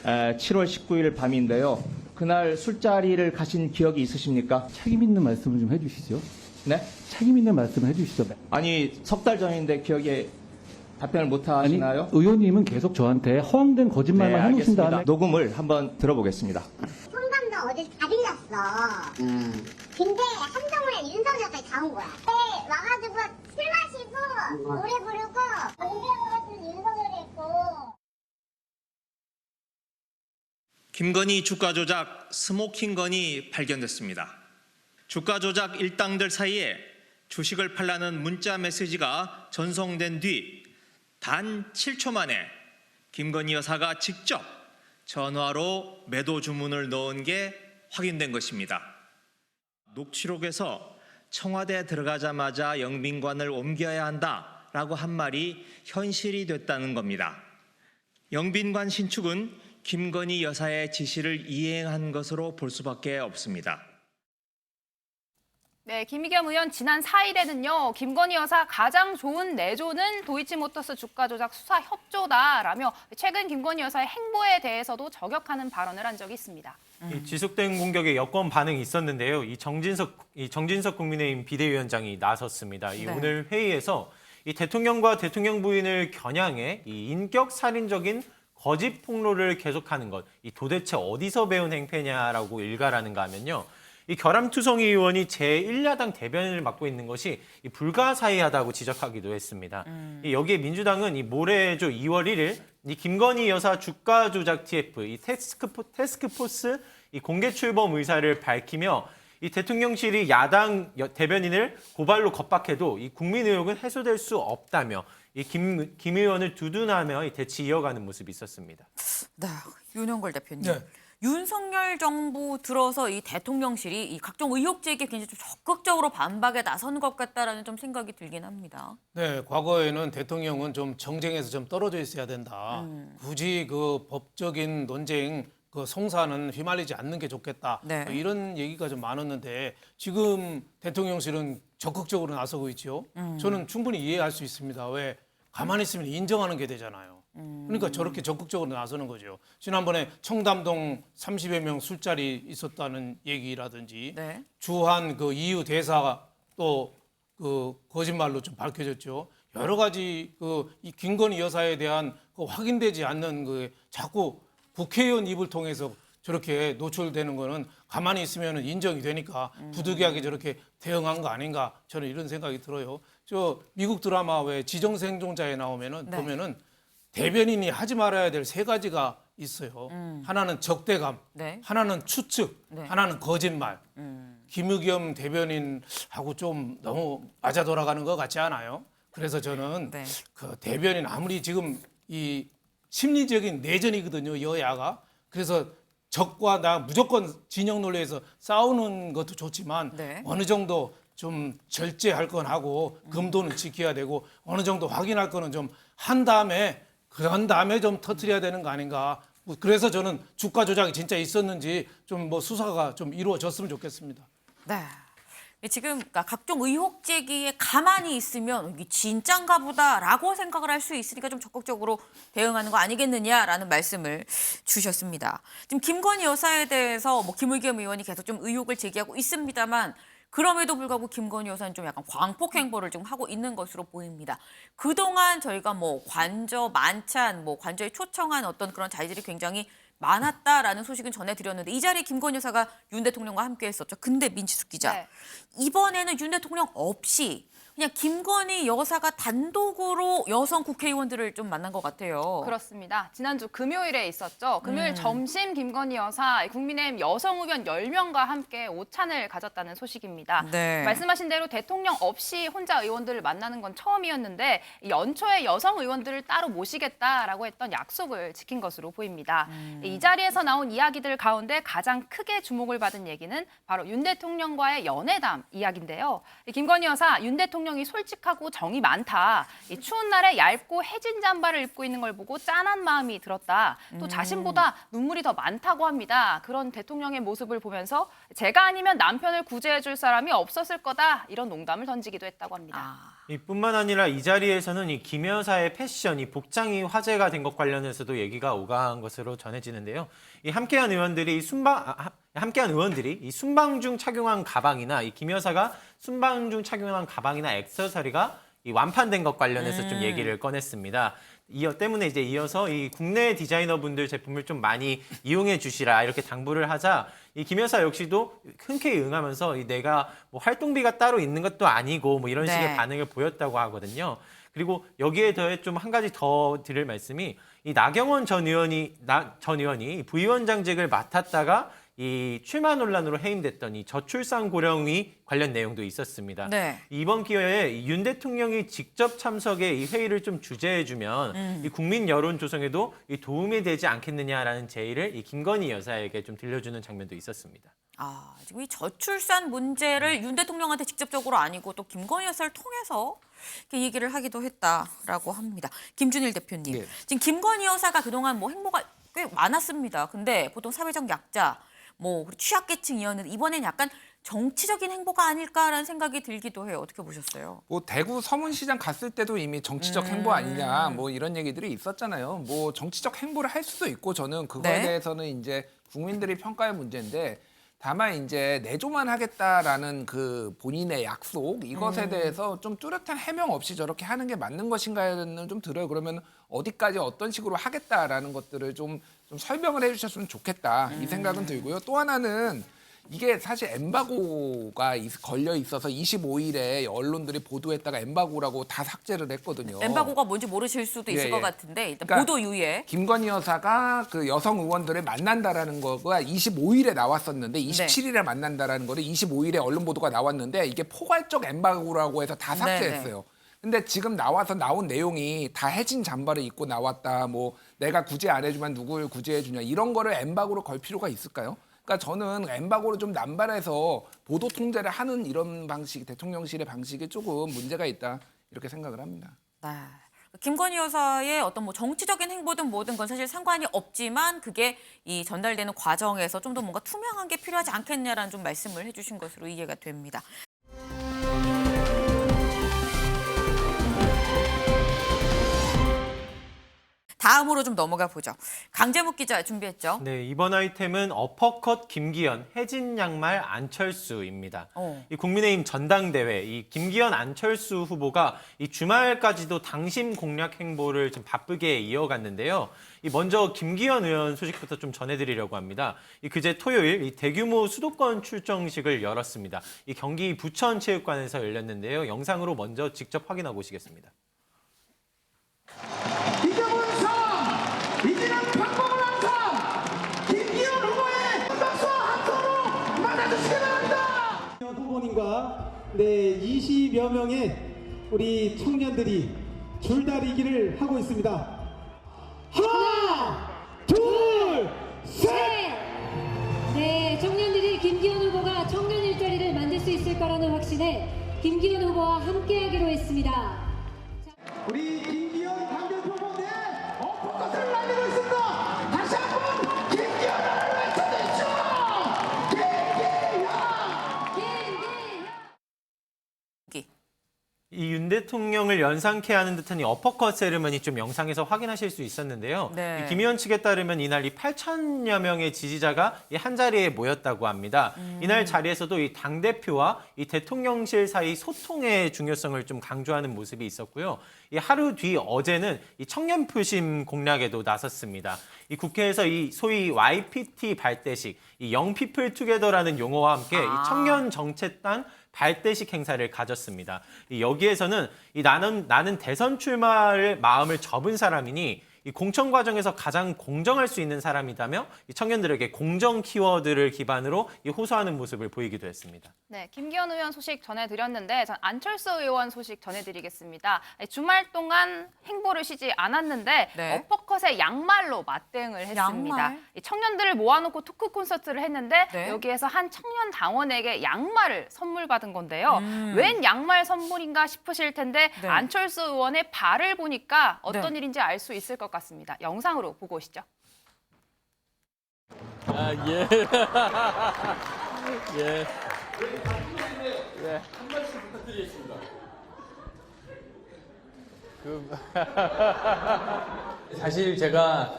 7월 19일 밤인데요. 그날 술자리를 가신 기억이 있으십니까? 책임 있는 말씀을 좀 해주시죠. 네? 책임 있는 말씀을 해주시죠. 아니, 석 달 전인데 기억에 답변을 못 하시나요? 아니, 의원님은 계속 저한테 허황된 거짓말만 해놓으신 알겠습니다. 다음에 녹음을 한번 들어보겠습니다. 청담동 어제 다 들렸어. 근데 한동훈의 윤석열까지 다 온 거야. 와가지고 술 마시고 노래 부르고 은퇴한 같은 윤석열이 있고. 김건희 주가 조작 스모킹 건이 발견됐습니다. 주가 조작 일당들 사이에 주식을 팔라는 문자 메시지가 전송된 뒤 단 7초 만에 김건희 여사가 직접 전화로 매도 주문을 넣은 게 확인된 것입니다. 녹취록에서 청와대 들어가자마자 영빈관을 옮겨야 한다라고 한 말이 현실이 됐다는 겁니다. 영빈관 신축은 김건희 여사의 지시를 이행한 것으로 볼 수밖에 없습니다. 네, 김의겸 의원 지난 4일에는요. 김건희 여사 가장 좋은 내조는 도이치모터스 주가 조작 수사 협조다라며 최근 김건희 여사의 행보에 대해서도 저격하는 발언을 한 적이 있습니다. 이 지속된 공격에 여권 반응이 있었는데요. 이 정진석 국민의힘 비대위원장이 나섰습니다. 이 네. 오늘 회의에서 이 대통령과 대통령 부인을 겨냥해 이 인격 살인적인 거짓 폭로를 계속하는 것, 이 도대체 어디서 배운 행패냐라고 일갈하는가 하면요. 이 결함투성이 의원이 제1야당 대변인을 맡고 있는 것이 이 불가사의하다고 지적하기도 했습니다. 이 여기에 민주당은 이 모레죠 2월 1일 이 김건희 여사 주가 조작 TF 이 태스크포스 이 공개 출범 의사를 밝히며 이 대통령실이 야당 대변인을 고발로 겁박해도 이 국민 의혹은 해소될 수 없다며 이 김 의원을 두둔하며 이 대치 이어가는 모습이 있었습니다. 네, 윤영걸 대표님. 네. 윤석열 정부 들어서 이 대통령실이 이 각종 의혹 제기에 굉장히 좀 적극적으로 반박에 나선 것 같다라는 좀 생각이 들긴 합니다. 네, 과거에는 대통령은 좀 정쟁에서 좀 떨어져 있어야 된다. 굳이 그 법적인 논쟁 그 송사는 휘말리지 않는 게 좋겠다. 네. 뭐 이런 얘기가 좀 많았는데 지금 대통령실은 적극적으로 나서고 있죠. 저는 충분히 이해할 수 있습니다. 왜 가만히 있으면 인정하는 게 되잖아요. 그러니까 저렇게 적극적으로 나서는 거죠. 지난번에 청담동 30여 명 술자리 있었다는 얘기라든지 네. 주한 그 EU 대사가 또 그 거짓말로 좀 밝혀졌죠. 여러 가지 그 이 김건희 여사에 대한 그 확인되지 않는 그 자꾸 국회의원 입을 통해서 저렇게 노출되는 거는 가만히 있으면 인정이 되니까 부득이하게 저렇게 대응한 거 아닌가 저는 이런 생각이 들어요. 저 미국 드라마 왜 지정생존자에 나오면은 네. 보면은 대변인이 하지 말아야 될 세 가지가 있어요. 하나는 적대감, 네. 하나는 추측, 네. 하나는 거짓말. 김의겸 대변인하고 좀 너무 맞아 돌아가는 것 같지 않아요? 그래서 저는 네. 그 대변인 아무리 지금 이 심리적인 내전이거든요, 여야가. 그래서 적과 나 무조건 진영 논리에서 싸우는 것도 좋지만 네. 어느 정도 좀 절제할 건 하고 금도는 지켜야 되고 어느 정도 확인할 거는 좀 한 다음에 그런 다음에 좀 터뜨려야 되는 거 아닌가. 그래서 저는 주가 조작이 진짜 있었는지 좀 뭐 수사가 좀 이루어졌으면 좋겠습니다. 네. 지금 그러니까 각종 의혹 제기에 가만히 있으면 이게 진짠가 보다라고 생각을 할 수 있으니까 좀 적극적으로 대응하는 거 아니겠느냐라는 말씀을 주셨습니다. 지금 김건희 여사에 대해서 뭐 김의겸 의원이 계속 좀 의혹을 제기하고 있습니다만 그럼에도 불구하고 김건희 여사는 좀 약간 광폭 행보를 좀 하고 있는 것으로 보입니다. 그동안 저희가 뭐 관저 만찬, 뭐 관저에 초청한 어떤 그런 자리들이 굉장히 많았다라는 소식은 전해드렸는데 이 자리에 김건희 여사가 윤 대통령과 함께했었죠. 근데 민지숙 기자, 네. 이번에는 윤 대통령 없이 그냥 김건희 여사가 단독으로 여성 국회의원들을 좀 만난 것 같아요. 그렇습니다. 지난주 금요일에 있었죠. 금요일 점심 김건희 여사 국민의힘 여성 의원 10명과 함께 오찬을 가졌다는 소식입니다. 네. 말씀하신 대로 대통령 없이 혼자 의원들을 만나는 건 처음이었는데 연초에 여성 의원들을 따로 모시겠다라고 했던 약속을 지킨 것으로 보입니다. 이 자리에서 나온 이야기들 가운데 가장 크게 주목을 받은 얘기는 바로 윤 대통령과의 연회담 이야기인데요. 김건희 여사, 윤 대통령이 솔직하고 정이 많다. 이 추운 날에 얇고 해진 잠바를 입고 있는 걸 보고 짠한 마음이 들었다. 또 자신보다 눈물이 더 많다고 합니다. 그런 대통령의 모습을 보면서 제가 아니면 남편을 구제해 줄 사람이 없었을 거다. 이런 농담을 던지기도 했다고 합니다. 이뿐만 아니라 이 자리에서는 이 김 여사의 패션, 이 복장이 화제가 된 것 관련해서도 얘기가 오간 것으로 전해지는데요. 이 함께한 의원들이 이 순방 중 착용한 가방이나 이 김 여사가 순방 중 착용한 가방이나 액세서리가 이 완판된 것 관련해서 좀 얘기를 꺼냈습니다. 때문에 이제 이어서 이 국내 디자이너분들 제품을 좀 많이 이용해 주시라 이렇게 당부를 하자 이 김 여사 역시도 흔쾌히 응하면서 내가 뭐 활동비가 따로 있는 것도 아니고 뭐 이런 네. 식의 반응을 보였다고 하거든요. 그리고 여기에 더해 좀 한 가지 더 드릴 말씀이 이 나경원 전 의원이 부위원장직을 맡았다가 이 출마 논란으로 해임됐던 이 저출산 고령위 관련 내용도 있었습니다. 네. 이번 기회에 윤 대통령이 직접 참석해 이 회의를 좀 주재해주면 이 국민 여론 조성에도 이 도움이 되지 않겠느냐라는 제의를 이 김건희 여사에게 좀 들려주는 장면도 있었습니다. 지금 이 저출산 문제를 윤 대통령한테 직접적으로 아니고 또 김건희 여사를 통해서 이렇게 얘기를 하기도 했다라고 합니다. 김준일 대표님, 네. 지금 김건희 여사가 그동안 뭐 행보가 꽤 많았습니다. 근데 보통 사회적 약자, 뭐 취약계층이었는데 이번엔 약간 정치적인 행보가 아닐까라는 생각이 들기도 해요. 어떻게 보셨어요? 뭐 대구 서문시장 갔을 때도 이미 정치적 행보 아니냐 뭐 이런 얘기들이 있었잖아요. 뭐 정치적 행보를 할 수도 있고 저는 그거에 네. 대해서는 이제 국민들이 평가할 문제인데 다만 이제 내조만 하겠다라는 그 본인의 약속 이것에 대해서 좀 뚜렷한 해명 없이 저렇게 하는 게 맞는 것인가는 좀 들어요. 그러면 어디까지 어떤 식으로 하겠다라는 것들을 좀 설명을 해주셨으면 좋겠다 이 생각은 들고요. 또 하나는 이게 사실 엠바고가 걸려 있어서 25일에 언론들이 보도했다가 엠바고라고 다 삭제를 했거든요. 엠바고가 뭔지 모르실 수도 있을 예, 것 예. 같은데 일단 그러니까 보도 유예. 김건희 여사가 그 여성 의원들을 만난다라는 거가 25일에 나왔었는데 27일에 만난다라는 거를 25일에 언론 보도가 나왔는데 이게 포괄적 엠바고라고 해서 다 삭제했어요. 근데 지금 나온 내용이 다 해진 잠바를 입고 나왔다. 뭐 내가 구제 안 해주면 누굴 구제해 주냐. 이런 거를 엠바고로 걸 필요가 있을까요? 그러니까 저는 엠바고를 좀 남발해서 보도 통제를 하는 이런 방식, 대통령실의 방식이 조금 문제가 있다. 이렇게 생각을 합니다. 네. 김건희 여사의 어떤 뭐 정치적인 행보든 뭐든 건 사실 상관이 없지만 그게 이 전달되는 과정에서 좀 더 뭔가 투명한 게 필요하지 않겠냐라는 좀 말씀을 해주신 것으로 이해가 됩니다. 다음으로 좀 넘어가 보죠. 강재묵 기자 준비했죠? 네, 이번 아이템은 어퍼컷 김기현, 해진 양말 안철수입니다. 이 국민의힘 전당대회, 이 김기현 안철수 후보가 이 주말까지도 당심 공략 행보를 좀 바쁘게 이어갔는데요. 이 먼저 김기현 의원 소식부터 좀 전해드리려고 합니다. 이 그제 토요일 이 대규모 수도권 출정식을 열었습니다. 이 경기 부천체육관에서 열렸는데요. 영상으로 먼저 직접 확인하고 오시겠습니다. 이제는 방법을 항상 김기현 후보의 박수와 함성으로 맞아주시기 바랍니다. 네, 20여 명의 우리 청년들이 줄다리기를 하고 있습니다. 하나, 둘, 셋! 네, 청년들이 김기현 후보가 청년 일자리를 만들 수 있을 거라는 확신에 김기현 후보와 함께하기로 했습니다. 우리 김기현 당대표 후보의 어퍼컷을 날리고 있습니다. 다시 한번 김기현을 외쳐주십시오. 이 윤 대통령을 연상케 하는 듯한 이 어퍼컷 세리머니 좀 영상에서 확인하실 수 있었는데요. 네. 이 김 의원 측에 따르면 이날 이 8천여 명의 지지자가 이 한 자리에 모였다고 합니다. 이날 자리에서도 이 당대표와 이 대통령실 사이 소통의 중요성을 좀 강조하는 모습이 있었고요. 이 하루 뒤 어제는 이 청년 표심 공략에도 나섰습니다. 이 국회에서 이 소위 YPT 발대식, 이 영피플 투게더라는 용어와 함께 이 청년 정체단 발대식 행사를 가졌습니다. 여기에서는 이 나는 대선 출마를 마음을 접은 사람이니 이 공천 과정에서 가장 공정할 수 있는 사람이다며 이 청년들에게 공정 키워드를 기반으로 이 호소하는 모습을 보이기도 했습니다. 네, 김기현 의원 소식 전해드렸는데 전 안철수 의원 소식 전해드리겠습니다. 주말 동안 행보를 쉬지 않았는데 네. 어퍼컷의 양말로 맞대응을 했습니다. 양말? 이 청년들을 모아놓고 토크 콘서트를 했는데 네. 여기에서 한 청년 당원에게 양말을 선물 받은 건데요. 웬 양말 선물인가 싶으실 텐데 네. 안철수 의원의 발을 보니까 어떤 네. 일인지 알 수 있을 것 같습니다. 영상으로 보고 오시죠. 아, 예. 예. 예. 한 말씀 부탁드리겠습니다. 사실 제가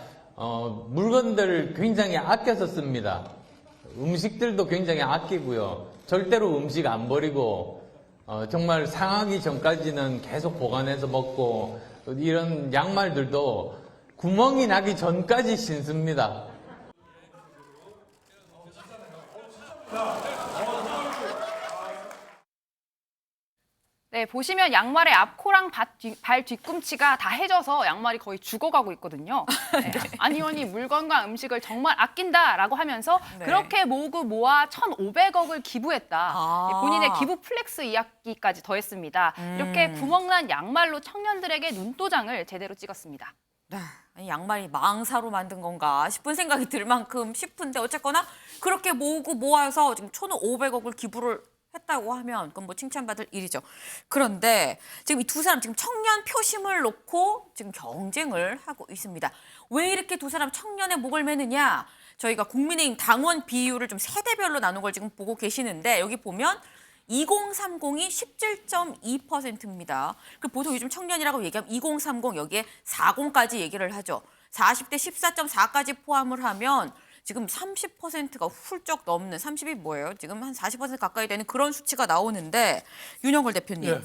물건들을 굉장히 아껴서 씁니다. 음식들도 굉장히 아끼고요. 절대로 음식 안 버리고 정말 상하기 전까지는 계속 보관해서 먹고 이런 양말들도 구멍이 나기 전까지 신습니다. 네, 보시면 양말의 앞코랑 발 뒤꿈치가 다 해져서 양말이 거의 죽어가고 있거든요. 네, 안 의원이 물건과 음식을 정말 아낀다라고 하면서 네. 그렇게 모으고 모아 1,500억을 기부했다. 아. 본인의 기부 플렉스 이야기까지 더했습니다. 이렇게 구멍난 양말로 청년들에게 눈도장을 제대로 찍었습니다. 네, 아니, 양말이 망사로 만든 건가 싶은 생각이 들 만큼 싶은데 어쨌거나 그렇게 모으고 모아서 지금 1,500억을 기부를 했다고 하면 그건 뭐 칭찬받을 일이죠. 그런데 지금 이 두 사람 지금 청년 표심을 놓고 지금 경쟁을 하고 있습니다. 왜 이렇게 두 사람 청년의 목을 매느냐? 저희가 국민의힘 당원 비율을 좀 세대별로 나눈 걸 지금 보고 계시는데 여기 보면 2030이 17.2%입니다. 보통 요즘 청년이라고 얘기하면 2030 여기에 40까지 얘기를 하죠. 40대 14.4까지 포함을 하면 지금 30%가 훌쩍 넘는 30이 뭐예요? 지금 한 40% 가까이 되는 그런 수치가 나오는데 윤영걸 대표님. 네.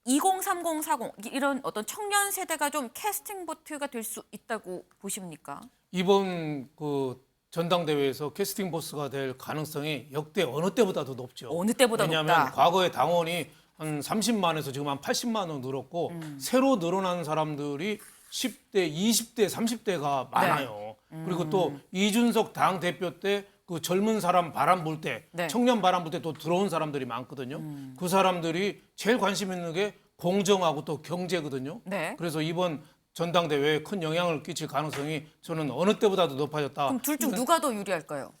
2030, 40 이런 어떤 청년 세대가 좀 캐스팅 보트가 될 수 있다고 보십니까? 이번 그 전당대회에서 캐스팅 보스가 될 가능성이 역대 어느 때보다도 높죠. 어느 때보다 왜냐하면 높다. 과거에 당원이 한 30만에서 지금 한 80만으로 늘었고 새로 늘어난 사람들이 10대, 20대, 30대가 많아요. 그리고 또 이준석 당 대표 때 그 젊은 사람 바람 불 때, 네. 청년 바람 불 때 또 들어온 사람들이 많거든요. 그 사람들이 제일 관심 있는 게 공정하고 또 경제거든요. 네. 그래서 이번 전당대회에 큰 영향을 끼칠 가능성이 저는 어느 때보다도 높아졌다. 그럼 둘 중 누가 더 유리할까요?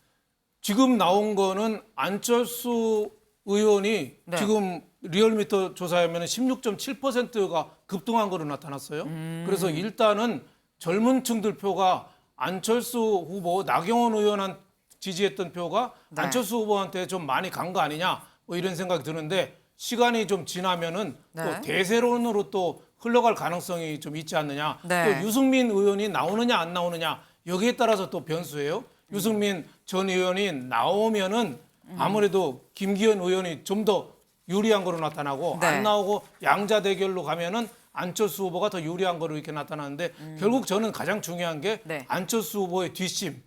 지금 나온 거는 안철수 의원이 네. 지금 리얼미터 조사하면 16.7%가 급등한 거로 나타났어요. 그래서 일단은 젊은 층들 표가 안철수 후보, 나경원 의원한 지지했던 표가 네. 안철수 후보한테 좀 많이 간 거 아니냐 뭐 이런 생각이 드는데 시간이 좀 지나면은 네. 또 대세론으로 또 흘러갈 가능성이 좀 있지 않느냐. 네. 또 유승민 의원이 나오느냐 안 나오느냐 여기에 따라서 또 변수예요. 유승민 전 의원이 나오면은 아무래도 김기현 의원이 좀 더 유리한 거로 나타나고 네. 안 나오고 양자 대결로 가면은 안철수 후보가 더 유리한 거로 이렇게 나타나는데 결국 저는 가장 중요한 게 네. 안철수 후보의 뒷심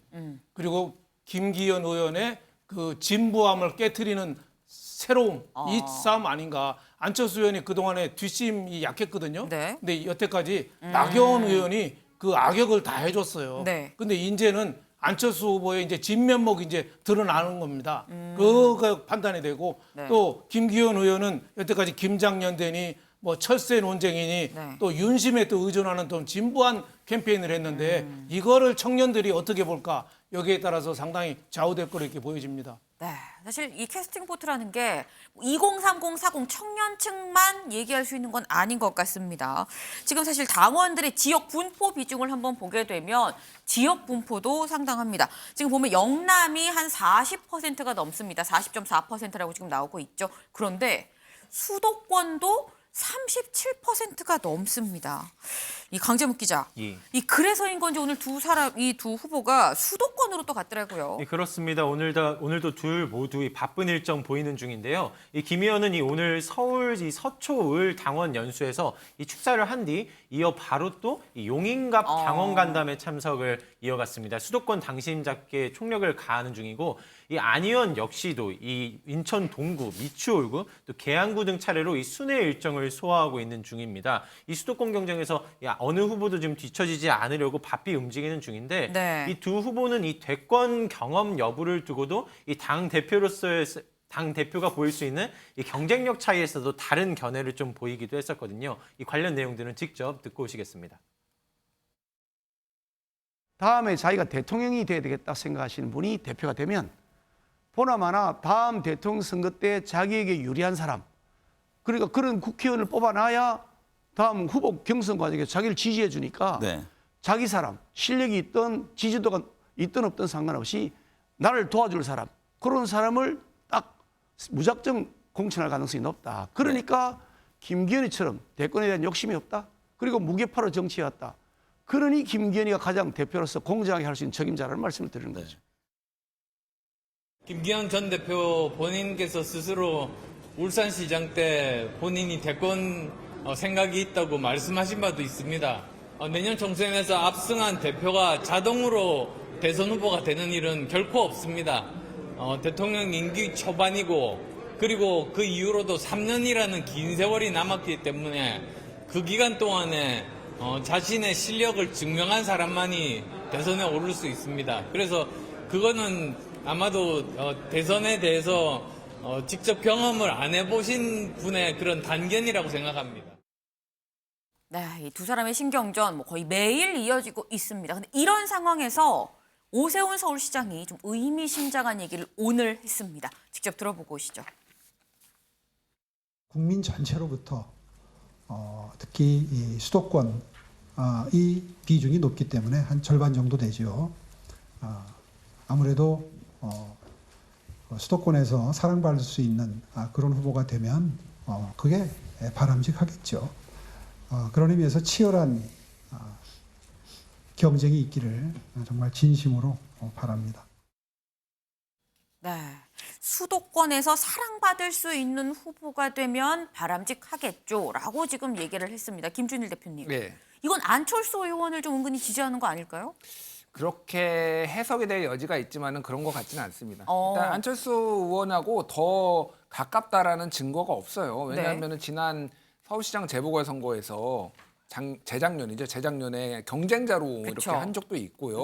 그리고 김기현 의원의 그 진부함을 깨트리는 새로움 이 싸움 아닌가. 안철수 의원이 그동안에 뒷심이 약했거든요. 네. 근데 여태까지 나경원 의원이 그 악역을 다 해줬어요. 네. 근데 이제는 안철수 후보의 이제 진면목이 이제 드러나는 겁니다. 그거 판단이 되고 네. 또 김기현 의원은 여태까지 김장연대니 뭐 철새 논쟁이니 네. 또 윤심에 또 의존하는 좀 진부한 캠페인을 했는데 이거를 청년들이 어떻게 볼까 여기에 따라서 상당히 좌우될 거로 이렇게 보여집니다. 네, 사실 이 캐스팅 보트라는 게 2030, 40 청년층만 얘기할 수 있는 건 아닌 것 같습니다. 지금 사실 당원들의 지역 분포 비중을 한번 보게 되면 지역 분포도 상당합니다. 지금 보면 영남이 한 40%가 넘습니다. 40.4%라고 지금 나오고 있죠. 그런데 수도권도 37%가 넘습니다. 이 강재묵 기자, 예. 이 그래서인 건지 오늘 이 두 후보가 수도권으로 또 갔더라고요. 네, 그렇습니다. 오늘도 둘 모두 이 바쁜 일정 보이는 중인데요. 이 김 의원은 오늘 서울 이 서초을 당원 연수에서 이 축사를 한 뒤 이어 바로 또 이 용인갑 당원 간담회 참석을 이어갔습니다. 수도권 당심 잡기에 총력을 가하는 중이고 이 안 의원 역시도 이 인천 동구, 미추홀구, 또 계양구 등 차례로 이 순회 일정을 소화하고 있는 중입니다. 이 수도권 경쟁에서 어느 후보도 지금 뒤처지지 않으려고 바삐 움직이는 중인데 네. 이 두 후보는 이 대권 경험 여부를 두고도 이 당 대표가 보일 수 있는 이 경쟁력 차이에서도 다른 견해를 좀 보이기도 했었거든요. 이 관련 내용들은 직접 듣고 오시겠습니다. 다음에 자기가 대통령이 돼야 되겠다 생각하시는 분이 대표가 되면 보나마나 다음 대통령 선거 때 자기에게 유리한 사람, 그러니까 그런 국회의원을 뽑아놔야 다음 후보 경선 과정에서 자기를 지지해 주니까 자기 사람, 실력이 있든 지지도가 있든 없든 상관없이 나를 도와줄 사람, 그런 사람을 딱 무작정 공천할 가능성이 높다. 그러니까 김기현이처럼 대권에 대한 욕심이 없다. 그리고 무게파로 정치해왔다. 그러니 김기현이가 가장 대표로서 공정하게 할 수 있는 적임자라는 말씀을 드리는 거죠. 김기현 전 대표 본인께서 스스로 울산시장 때 본인이 대권 생각이 있다고 말씀하신 바도 있습니다. 내년 총선에서 압승한 대표가 자동으로 대선 후보가 되는 일은 결코 없습니다. 대통령 임기 초반이고 그리고 그 이후로도 3년이라는 긴 세월이 남았기 때문에 그 기간 동안에 자신의 실력을 증명한 사람만이 대선에 오를 수 있습니다. 그래서 그거는 아마도 대선에 대해서 직접 경험을 안 해보신 분의 그런 단견이라고 생각합니다. 네, 이 두 사람의 신경전 거의 매일 이어지고 있습니다. 근데 이런 상황에서 오세훈 서울시장이 좀 의미심장한 얘기를 오늘 했습니다. 직접 들어보고 오시죠. 국민 전체로부터 특히 이 수도권 이 비중이 높기 때문에 한 절반 정도 되죠. 아무래도 수도권에서 사랑받을 수 있는 그런 후보가 되면 그게 바람직하겠죠. 그런 의미에서 치열한 경쟁이 있기를 정말 진심으로 바랍니다. 네, 수도권에서 사랑받을 수 있는 후보가 되면 바람직하겠죠라고 지금 얘기를 했습니다. 김준일 대표님. 네. 이건 안철수 의원을 좀 은근히 지지하는 거 아닐까요? 그렇게 해석이 될 여지가 있지만은 그런 것 같지는 않습니다. 일단 안철수 의원하고 더 가깝다라는 증거가 없어요. 왜냐하면 지난 서울시장 재보궐선거에서 재작년에 경쟁자로 이렇게 한 적도 있고요.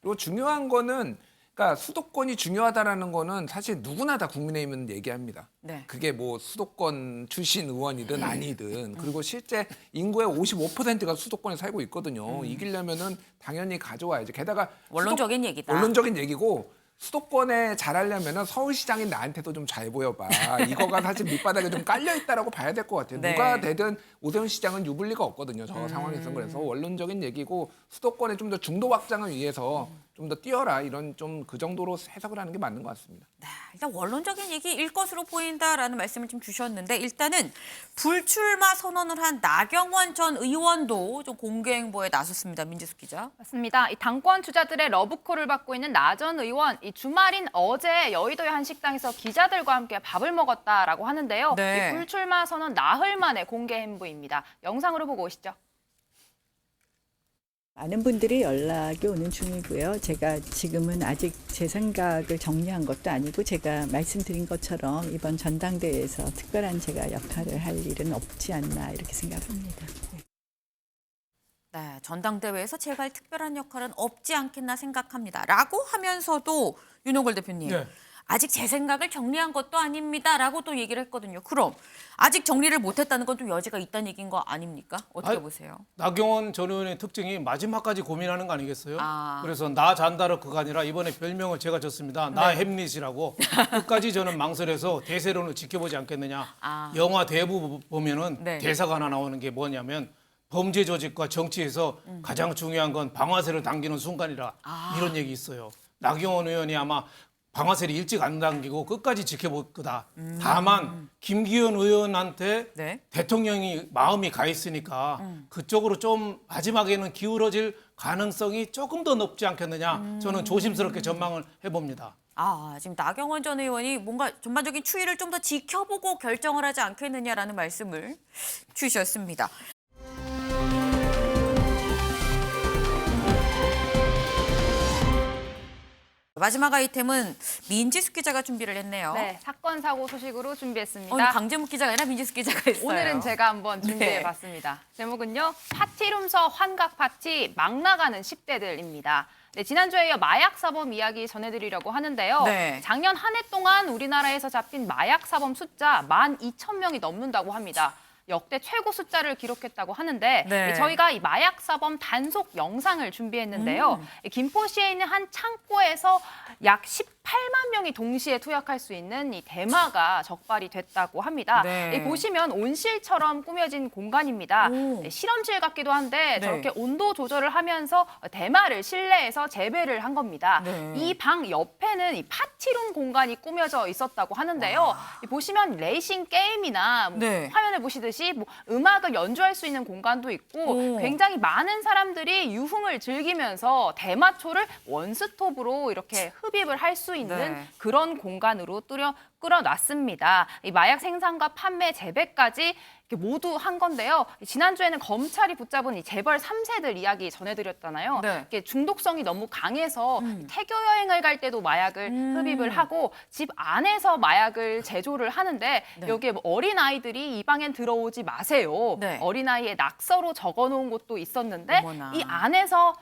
그리고 중요한 거는 그러니까 수도권이 중요하다라는 거는 사실 누구나 다 국민의힘은 얘기합니다. 그게 뭐 수도권 출신 의원이든 아니든 그리고 실제 인구의 55%가 수도권에 살고 있거든요. 이기려면은 당연히 가져와야지. 게다가 원론적인 얘기다. 원론적인 얘기고 수도권에 잘하려면은 서울시장이 나한테도 좀 잘 보여봐. 이거가 사실 밑바닥에 좀 깔려 있다라고 봐야 될 것 같아요. 누가 되든 오세훈 시장은 유불리가 없거든요. 저 상황에서. 그래서 원론적인 얘기고 수도권의 좀 더 중도 확장을 위해서 좀 더 뛰어라 이런 좀 그 정도로 해석을 하는 게 맞는 것 같습니다. 네, 일단 원론적인 얘기일 것으로 보인다라는 말씀을 좀 주셨는데 일단은 불출마 선언을 한 나경원 전 의원도 좀 공개 행보에 나섰습니다. 민지숙 기자. 맞습니다. 이 당권 주자들의 러브콜을 받고 있는 나 전 의원, 이 주말인 어제 여의도의 한 식당에서 기자들과 함께 밥을 먹었다라고 하는데요. 이 불출마 선언 나흘 만에 공개 행보입니다. 영상으로 보고 오시죠. 많은 분들이 연락이 오는 중이고요. 제가 지금은 아직 제 생각을 정리한 것도 아니고 제가 말씀드린 것처럼 이번 전당대회에서 특별한 제가 역할을 할 일은 없지 않나 이렇게 생각합니다. 네, 전당대회에서 제갈 특별한 역할은 없지 않겠나 생각합니다. 라고 하면서도 윤호걸 대표님. 네. 아직 제 생각을 정리한 것도 아닙니다. 라고 또 얘기를 했거든요. 그럼 아직 정리를 못했다는 건 좀 여지가 있다는 얘기인 거 아닙니까? 어떻게 보세요? 나경원 전 의원의 특징이 마지막까지 고민하는 거 아니겠어요? 아. 그래서 나 잔다르크가 아니라 이번에 별명을 제가 줬습니다. 나 햄릿이라고. 끝까지 저는 망설여서 대세론을 지켜보지 않겠느냐. 영화 대부 보면은 대사가 하나 나오는 게 뭐냐면 범죄 조직과 정치에서 가장 중요한 건 방아쇠를 당기는 순간이라 이런 얘기 있어요. 나경원 의원이 아마 방아쇠를 일찍 안 당기고 끝까지 지켜볼 거다. 다만 김기현 의원한테 대통령이 마음이 가 있으니까 그쪽으로 좀 마지막에는 기울어질 가능성이 조금 더 높지 않겠느냐. 저는 조심스럽게 전망을 해봅니다. 지금 나경원 전 의원이 뭔가 전반적인 추이를 좀 더 지켜보고 결정을 하지 않겠느냐라는 말씀을 주셨습니다. 마지막 아이템은 민지숙 기자가 준비를 했네요. 네, 사건 사고 소식으로 준비했습니다. 오늘 강재묵 기자가 아니라 민지숙 기자가 했어요. 오늘은 제가 한번 준비해봤습니다. 제목은요, 파티룸서 환각 파티 막 나가는 10대들입니다. 네, 지난주에 이어 마약 사범 이야기 전해드리려고 하는데요. 작년 한 해 동안 우리나라에서 잡힌 마약 사범 숫자 12,000명이 넘는다고 합니다. 역대 최고 숫자를 기록했다고 하는데 저희가 이 마약 사범 단속 영상을 준비했는데요. 김포시에 있는 한 창고에서 약 18만 명이 동시에 투약할 수 있는 이 대마가 적발이 됐다고 합니다. 보시면 온실처럼 꾸며진 공간입니다. 실험실 같기도 한데 저렇게 온도 조절을 하면서 대마를 실내에서 재배를 한 겁니다. 이 방 옆에는 이 파티룸 공간이 꾸며져 있었다고 하는데요. 보시면 레이싱 게임이나 화면을 보시듯이 뭐 음악을 연주할 수 있는 공간도 있고 굉장히 많은 사람들이 유흥을 즐기면서 대마초를 원스톱으로 이렇게 흡입을 할 수 있는 그런 공간으로 끌어놨습니다. 이 마약 생산과 판매, 재배까지 모두 한 건데요. 지난주에는 검찰이 붙잡은 이 재벌 3세들 이야기 전해드렸잖아요. 이게 중독성이 너무 강해서 태교 여행을 갈 때도 마약을 흡입을 하고 집 안에서 마약을 제조를 하는데 여기에 뭐 어린아이들이 이 방엔 들어오지 마세요. 어린아이의 낙서로 적어놓은 곳도 있었는데 이 안에서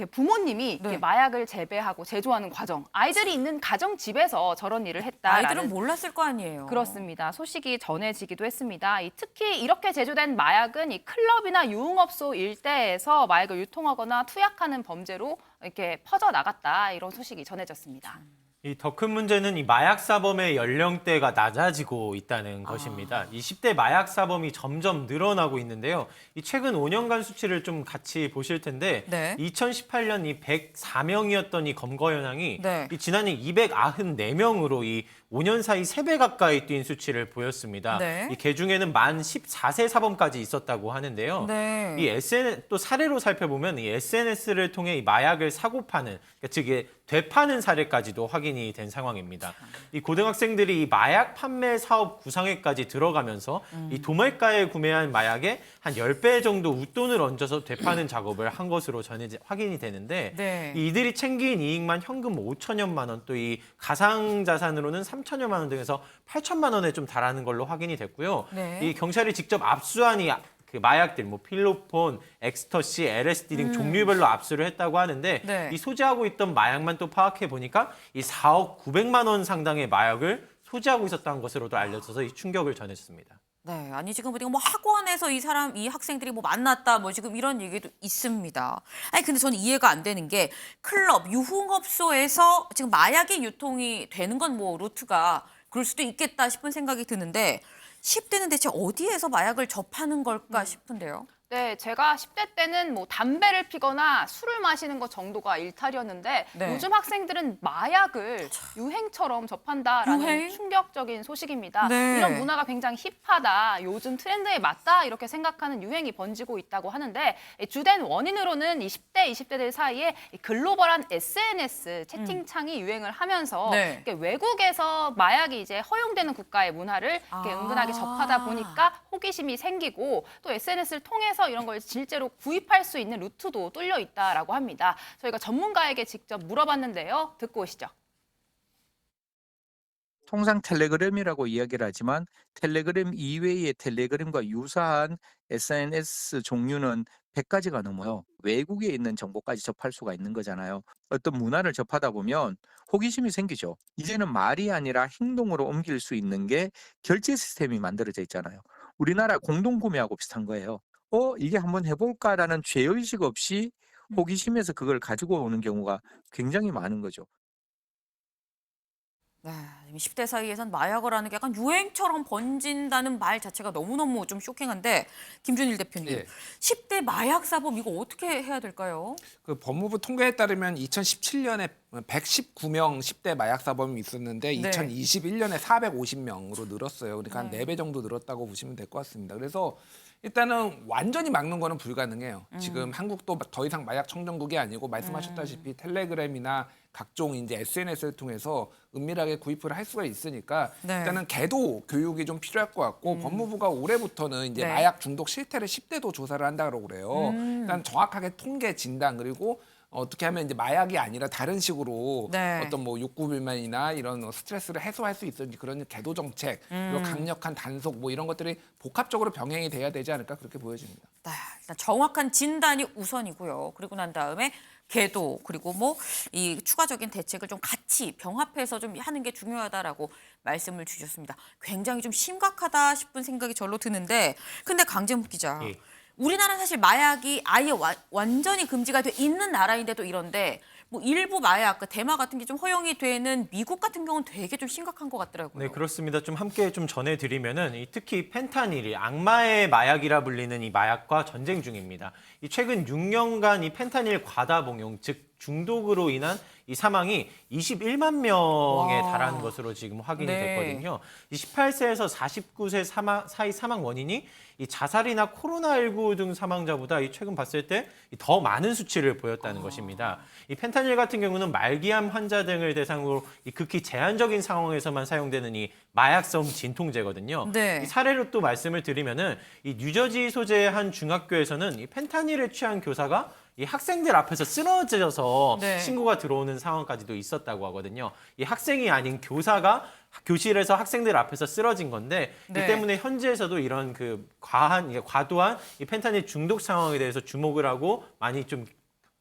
부모님이 이렇게 마약을 재배하고 제조하는 과정, 아이들이 있는 가정집에서 저런 일을 했다라는 아이들은 몰랐을 거 아니에요. 그렇습니다. 소식이 전해지기도 했습니다. 특히 이렇게 제조된 마약은 이 클럽이나 유흥업소 일대에서 마약을 유통하거나 투약하는 범죄로 이렇게 퍼져 나갔다 이런 소식이 전해졌습니다. 이 더 큰 문제는 이 마약 사범의 연령대가 낮아지고 있다는 것입니다. 이 10대 마약 사범이 점점 늘어나고 있는데요. 이 최근 5년간 수치를 좀 같이 보실 텐데 2018년 이 104명이었던 이 검거 현황이 이 지난해 294명으로 이 5년 사이 3배 가까이 뛴 수치를 보였습니다. 이 개중에는 만 14세 사범까지 있었다고 하는데요. 이 SNS 또 사례로 살펴보면 이 SNS를 통해 이 마약을 사고 파는, 그러니까 즉 되파는 사례까지도 확인이 된 상황입니다. 이 고등학생들이 이 마약 판매 사업 구상에까지 들어가면서 이 도매가에 구매한 마약에 한 10배 정도 웃돈을 얹어서 되파는 작업을 한 것으로 확인이 되는데 이들이 챙긴 이익만 현금 5천여만 원, 또 이 가상 자산으로는 3천여만 원 등에서 8천만 원에 좀 달하는 걸로 확인이 됐고요. 이 경찰이 직접 압수한 이 그 마약들, 뭐 필로폰, 엑스터시, LSD 등 종류별로 압수를 했다고 하는데 이 소지하고 있던 마약만 또 파악해 보니까 이 4억 900만 원 상당의 마약을 소지하고 있었다는 것으로도 알려져서 이 충격을 전했습니다. 아니 지금 우리가 뭐 학원에서 이 학생들이 뭐 만났다 뭐 지금 이런 얘기도 있습니다. 아니 근데 저는 이해가 안 되는 게 클럽, 유흥업소에서 지금 마약이 유통이 되는 건 뭐 루트가 그럴 수도 있겠다 싶은 생각이 드는데 10대는 대체 어디에서 마약을 접하는 걸까 싶은데요. 네, 제가 10대 때는 뭐 담배를 피거나 술을 마시는 것 정도가 일탈이었는데 요즘 학생들은 마약을 유행처럼 접한다라는 충격적인 소식입니다. 이런 문화가 굉장히 힙하다, 요즘 트렌드에 맞다 이렇게 생각하는 유행이 번지고 있다고 하는데 주된 원인으로는 이 10대, 20대들 사이에 글로벌한 SNS 채팅창이 유행을 하면서 외국에서 마약이 이제 허용되는 국가의 문화를 은근하게 접하다 보니까 호기심이 생기고 또 SNS를 통해서 이런 걸 실제로 구입할 수 있는 루트도 뚫려 있다라고 합니다. 저희가 전문가에게 직접 물어봤는데요. 듣고 오시죠. 통상 텔레그램이라고 이야기를 하지만 텔레그램 이외의 텔레그램과 유사한 SNS 종류는 100가지가 넘어요. 외국에 있는 정보까지 접할 수가 있는 거잖아요. 어떤 문화를 접하다 보면 호기심이 생기죠. 이제는 말이 아니라 행동으로 옮길 수 있는 게 결제 시스템이 만들어져 있잖아요. 우리나라 공동구매하고 비슷한 거예요. 이게 한번 해볼까라는 죄의식 없이 호기심에서 그걸 가지고 오는 경우가 굉장히 많은 거죠. 네, 10대 사이에선 마약을 하는 게 약간 유행처럼 번진다는 말 자체가 너무너무 좀 쇼킹한데 김준일 대표님, 예. 10대 마약 사범 이거 어떻게 해야 될까요? 그 법무부 통계에 따르면 2017년에 119명 10대 마약 사범이 있었는데 네. 2021년에 450명으로 늘었어요. 그러니까 한 4배 정도 늘었다고 보시면 될 것 같습니다. 그래서 일단은 완전히 막는 거는 불가능해요. 지금 한국도 더 이상 마약 청정국이 아니고 말씀하셨다시피 텔레그램이나 각종 이제 SNS를 통해서 은밀하게 구입을 할 수가 있으니까 네. 일단은 계도 교육이 좀 필요할 것 같고 법무부가 올해부터는 이제 네. 마약 중독 실태를 10대도 조사를 한다고 그래요. 일단 정확하게 통계 진단 그리고 어떻게 하면 이제 마약이 아니라 다른 식으로 네. 어떤 뭐 욕구 불만이나 이런 스트레스를 해소할 수 있는지 그런 계도 정책 그리고 강력한 단속 뭐 이런 것들이 복합적으로 병행이 돼야 되지 않을까 그렇게 보여집니다. 네, 일단 정확한 진단이 우선이고요. 그리고 난 다음에 계도 그리고 뭐 이 추가적인 대책을 좀 같이 병합해서 좀 하는 게 중요하다라고 말씀을 주셨습니다. 굉장히 좀 심각하다 싶은 생각이 절로 드는데 근데 강재묵 기자, 예. 우리나라는 사실 마약이 아예 완전히 금지가 돼 있는 나라인데도 이런데 뭐 일부 마약, 대마 같은 게 좀 허용이 되는 미국 같은 경우는 되게 좀 심각한 것 같더라고요. 네, 그렇습니다. 좀 함께 좀 전해드리면은 특히 펜타닐이 악마의 마약이라 불리는 이 마약과 전쟁 중입니다. 이 최근 6년간 이 펜타닐 과다 복용, 즉 중독으로 인한 이 사망이 21만 명에 와. 달하는 것으로 지금 확인이 네. 됐거든요. 이 18세에서 49세 사이 사망 원인이 이 자살이나 코로나19 등 사망자보다 이 최근 봤을 때 더 많은 수치를 보였다는 것입니다. 이 펜타닐 같은 경우는 말기암 환자 등을 대상으로 이 극히 제한적인 상황에서만 사용되는 이 마약성 진통제거든요. 네. 이 사례로 또 말씀을 드리면은 이 뉴저지 소재의 한 중학교에서는 이 펜타닐에 취한 교사가 이 학생들 앞에서 쓰러져서 네. 신고가 들어오는 상황까지도 있었다고 하거든요. 이 학생이 아닌 교사가 교실에서 학생들 앞에서 쓰러진 건데 네. 이 때문에 현지에서도 이런 그 과도한 이 펜타닐 중독 상황에 대해서 주목을 하고 많이 좀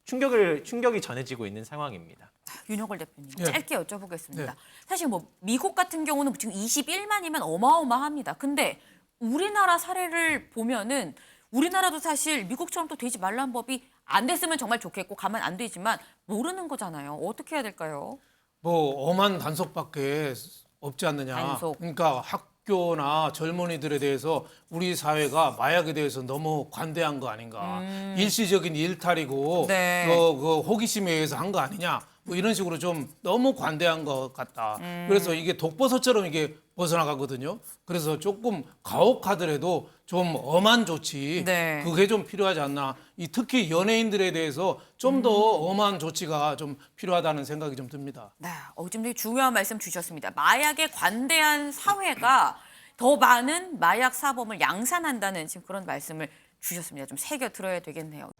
충격이 전해지고 있는 상황입니다. 윤여걸 대표님, 예. 짧게 여쭤보겠습니다. 네. 사실 뭐 미국 같은 경우는 지금 21만이면 어마어마합니다. 근데 우리나라 사례를 보면은 우리나라도 사실 미국처럼 또 되지 말란 법이 안 됐으면 정말 좋겠고 가만 안 되지만 모르는 거잖아요. 어떻게 해야 될까요? 뭐 엄한 단속밖에 없지 않느냐. 단속. 그러니까 학교나 젊은이들에 대해서 우리 사회가 마약에 대해서 너무 관대한 거 아닌가. 일시적인 일탈이고 네. 그 호기심에 의해서 한 거 아니냐. 뭐 이런 식으로 좀 너무 관대한 것 같다. 그래서 이게 독버섯처럼 이게 벗어나가거든요. 그래서 조금 가혹하더라도 좀 엄한 조치, 네. 그게 좀 필요하지 않나. 특히 연예인들에 대해서 좀 더 엄한 조치가 좀 필요하다는 생각이 좀 듭니다. 네, 지금 되게 중요한 말씀 주셨습니다. 마약에 관대한 사회가 더 많은 마약 사범을 양산한다는 지금 그런 말씀을 주셨습니다. 좀 새겨 들어야 되겠네요.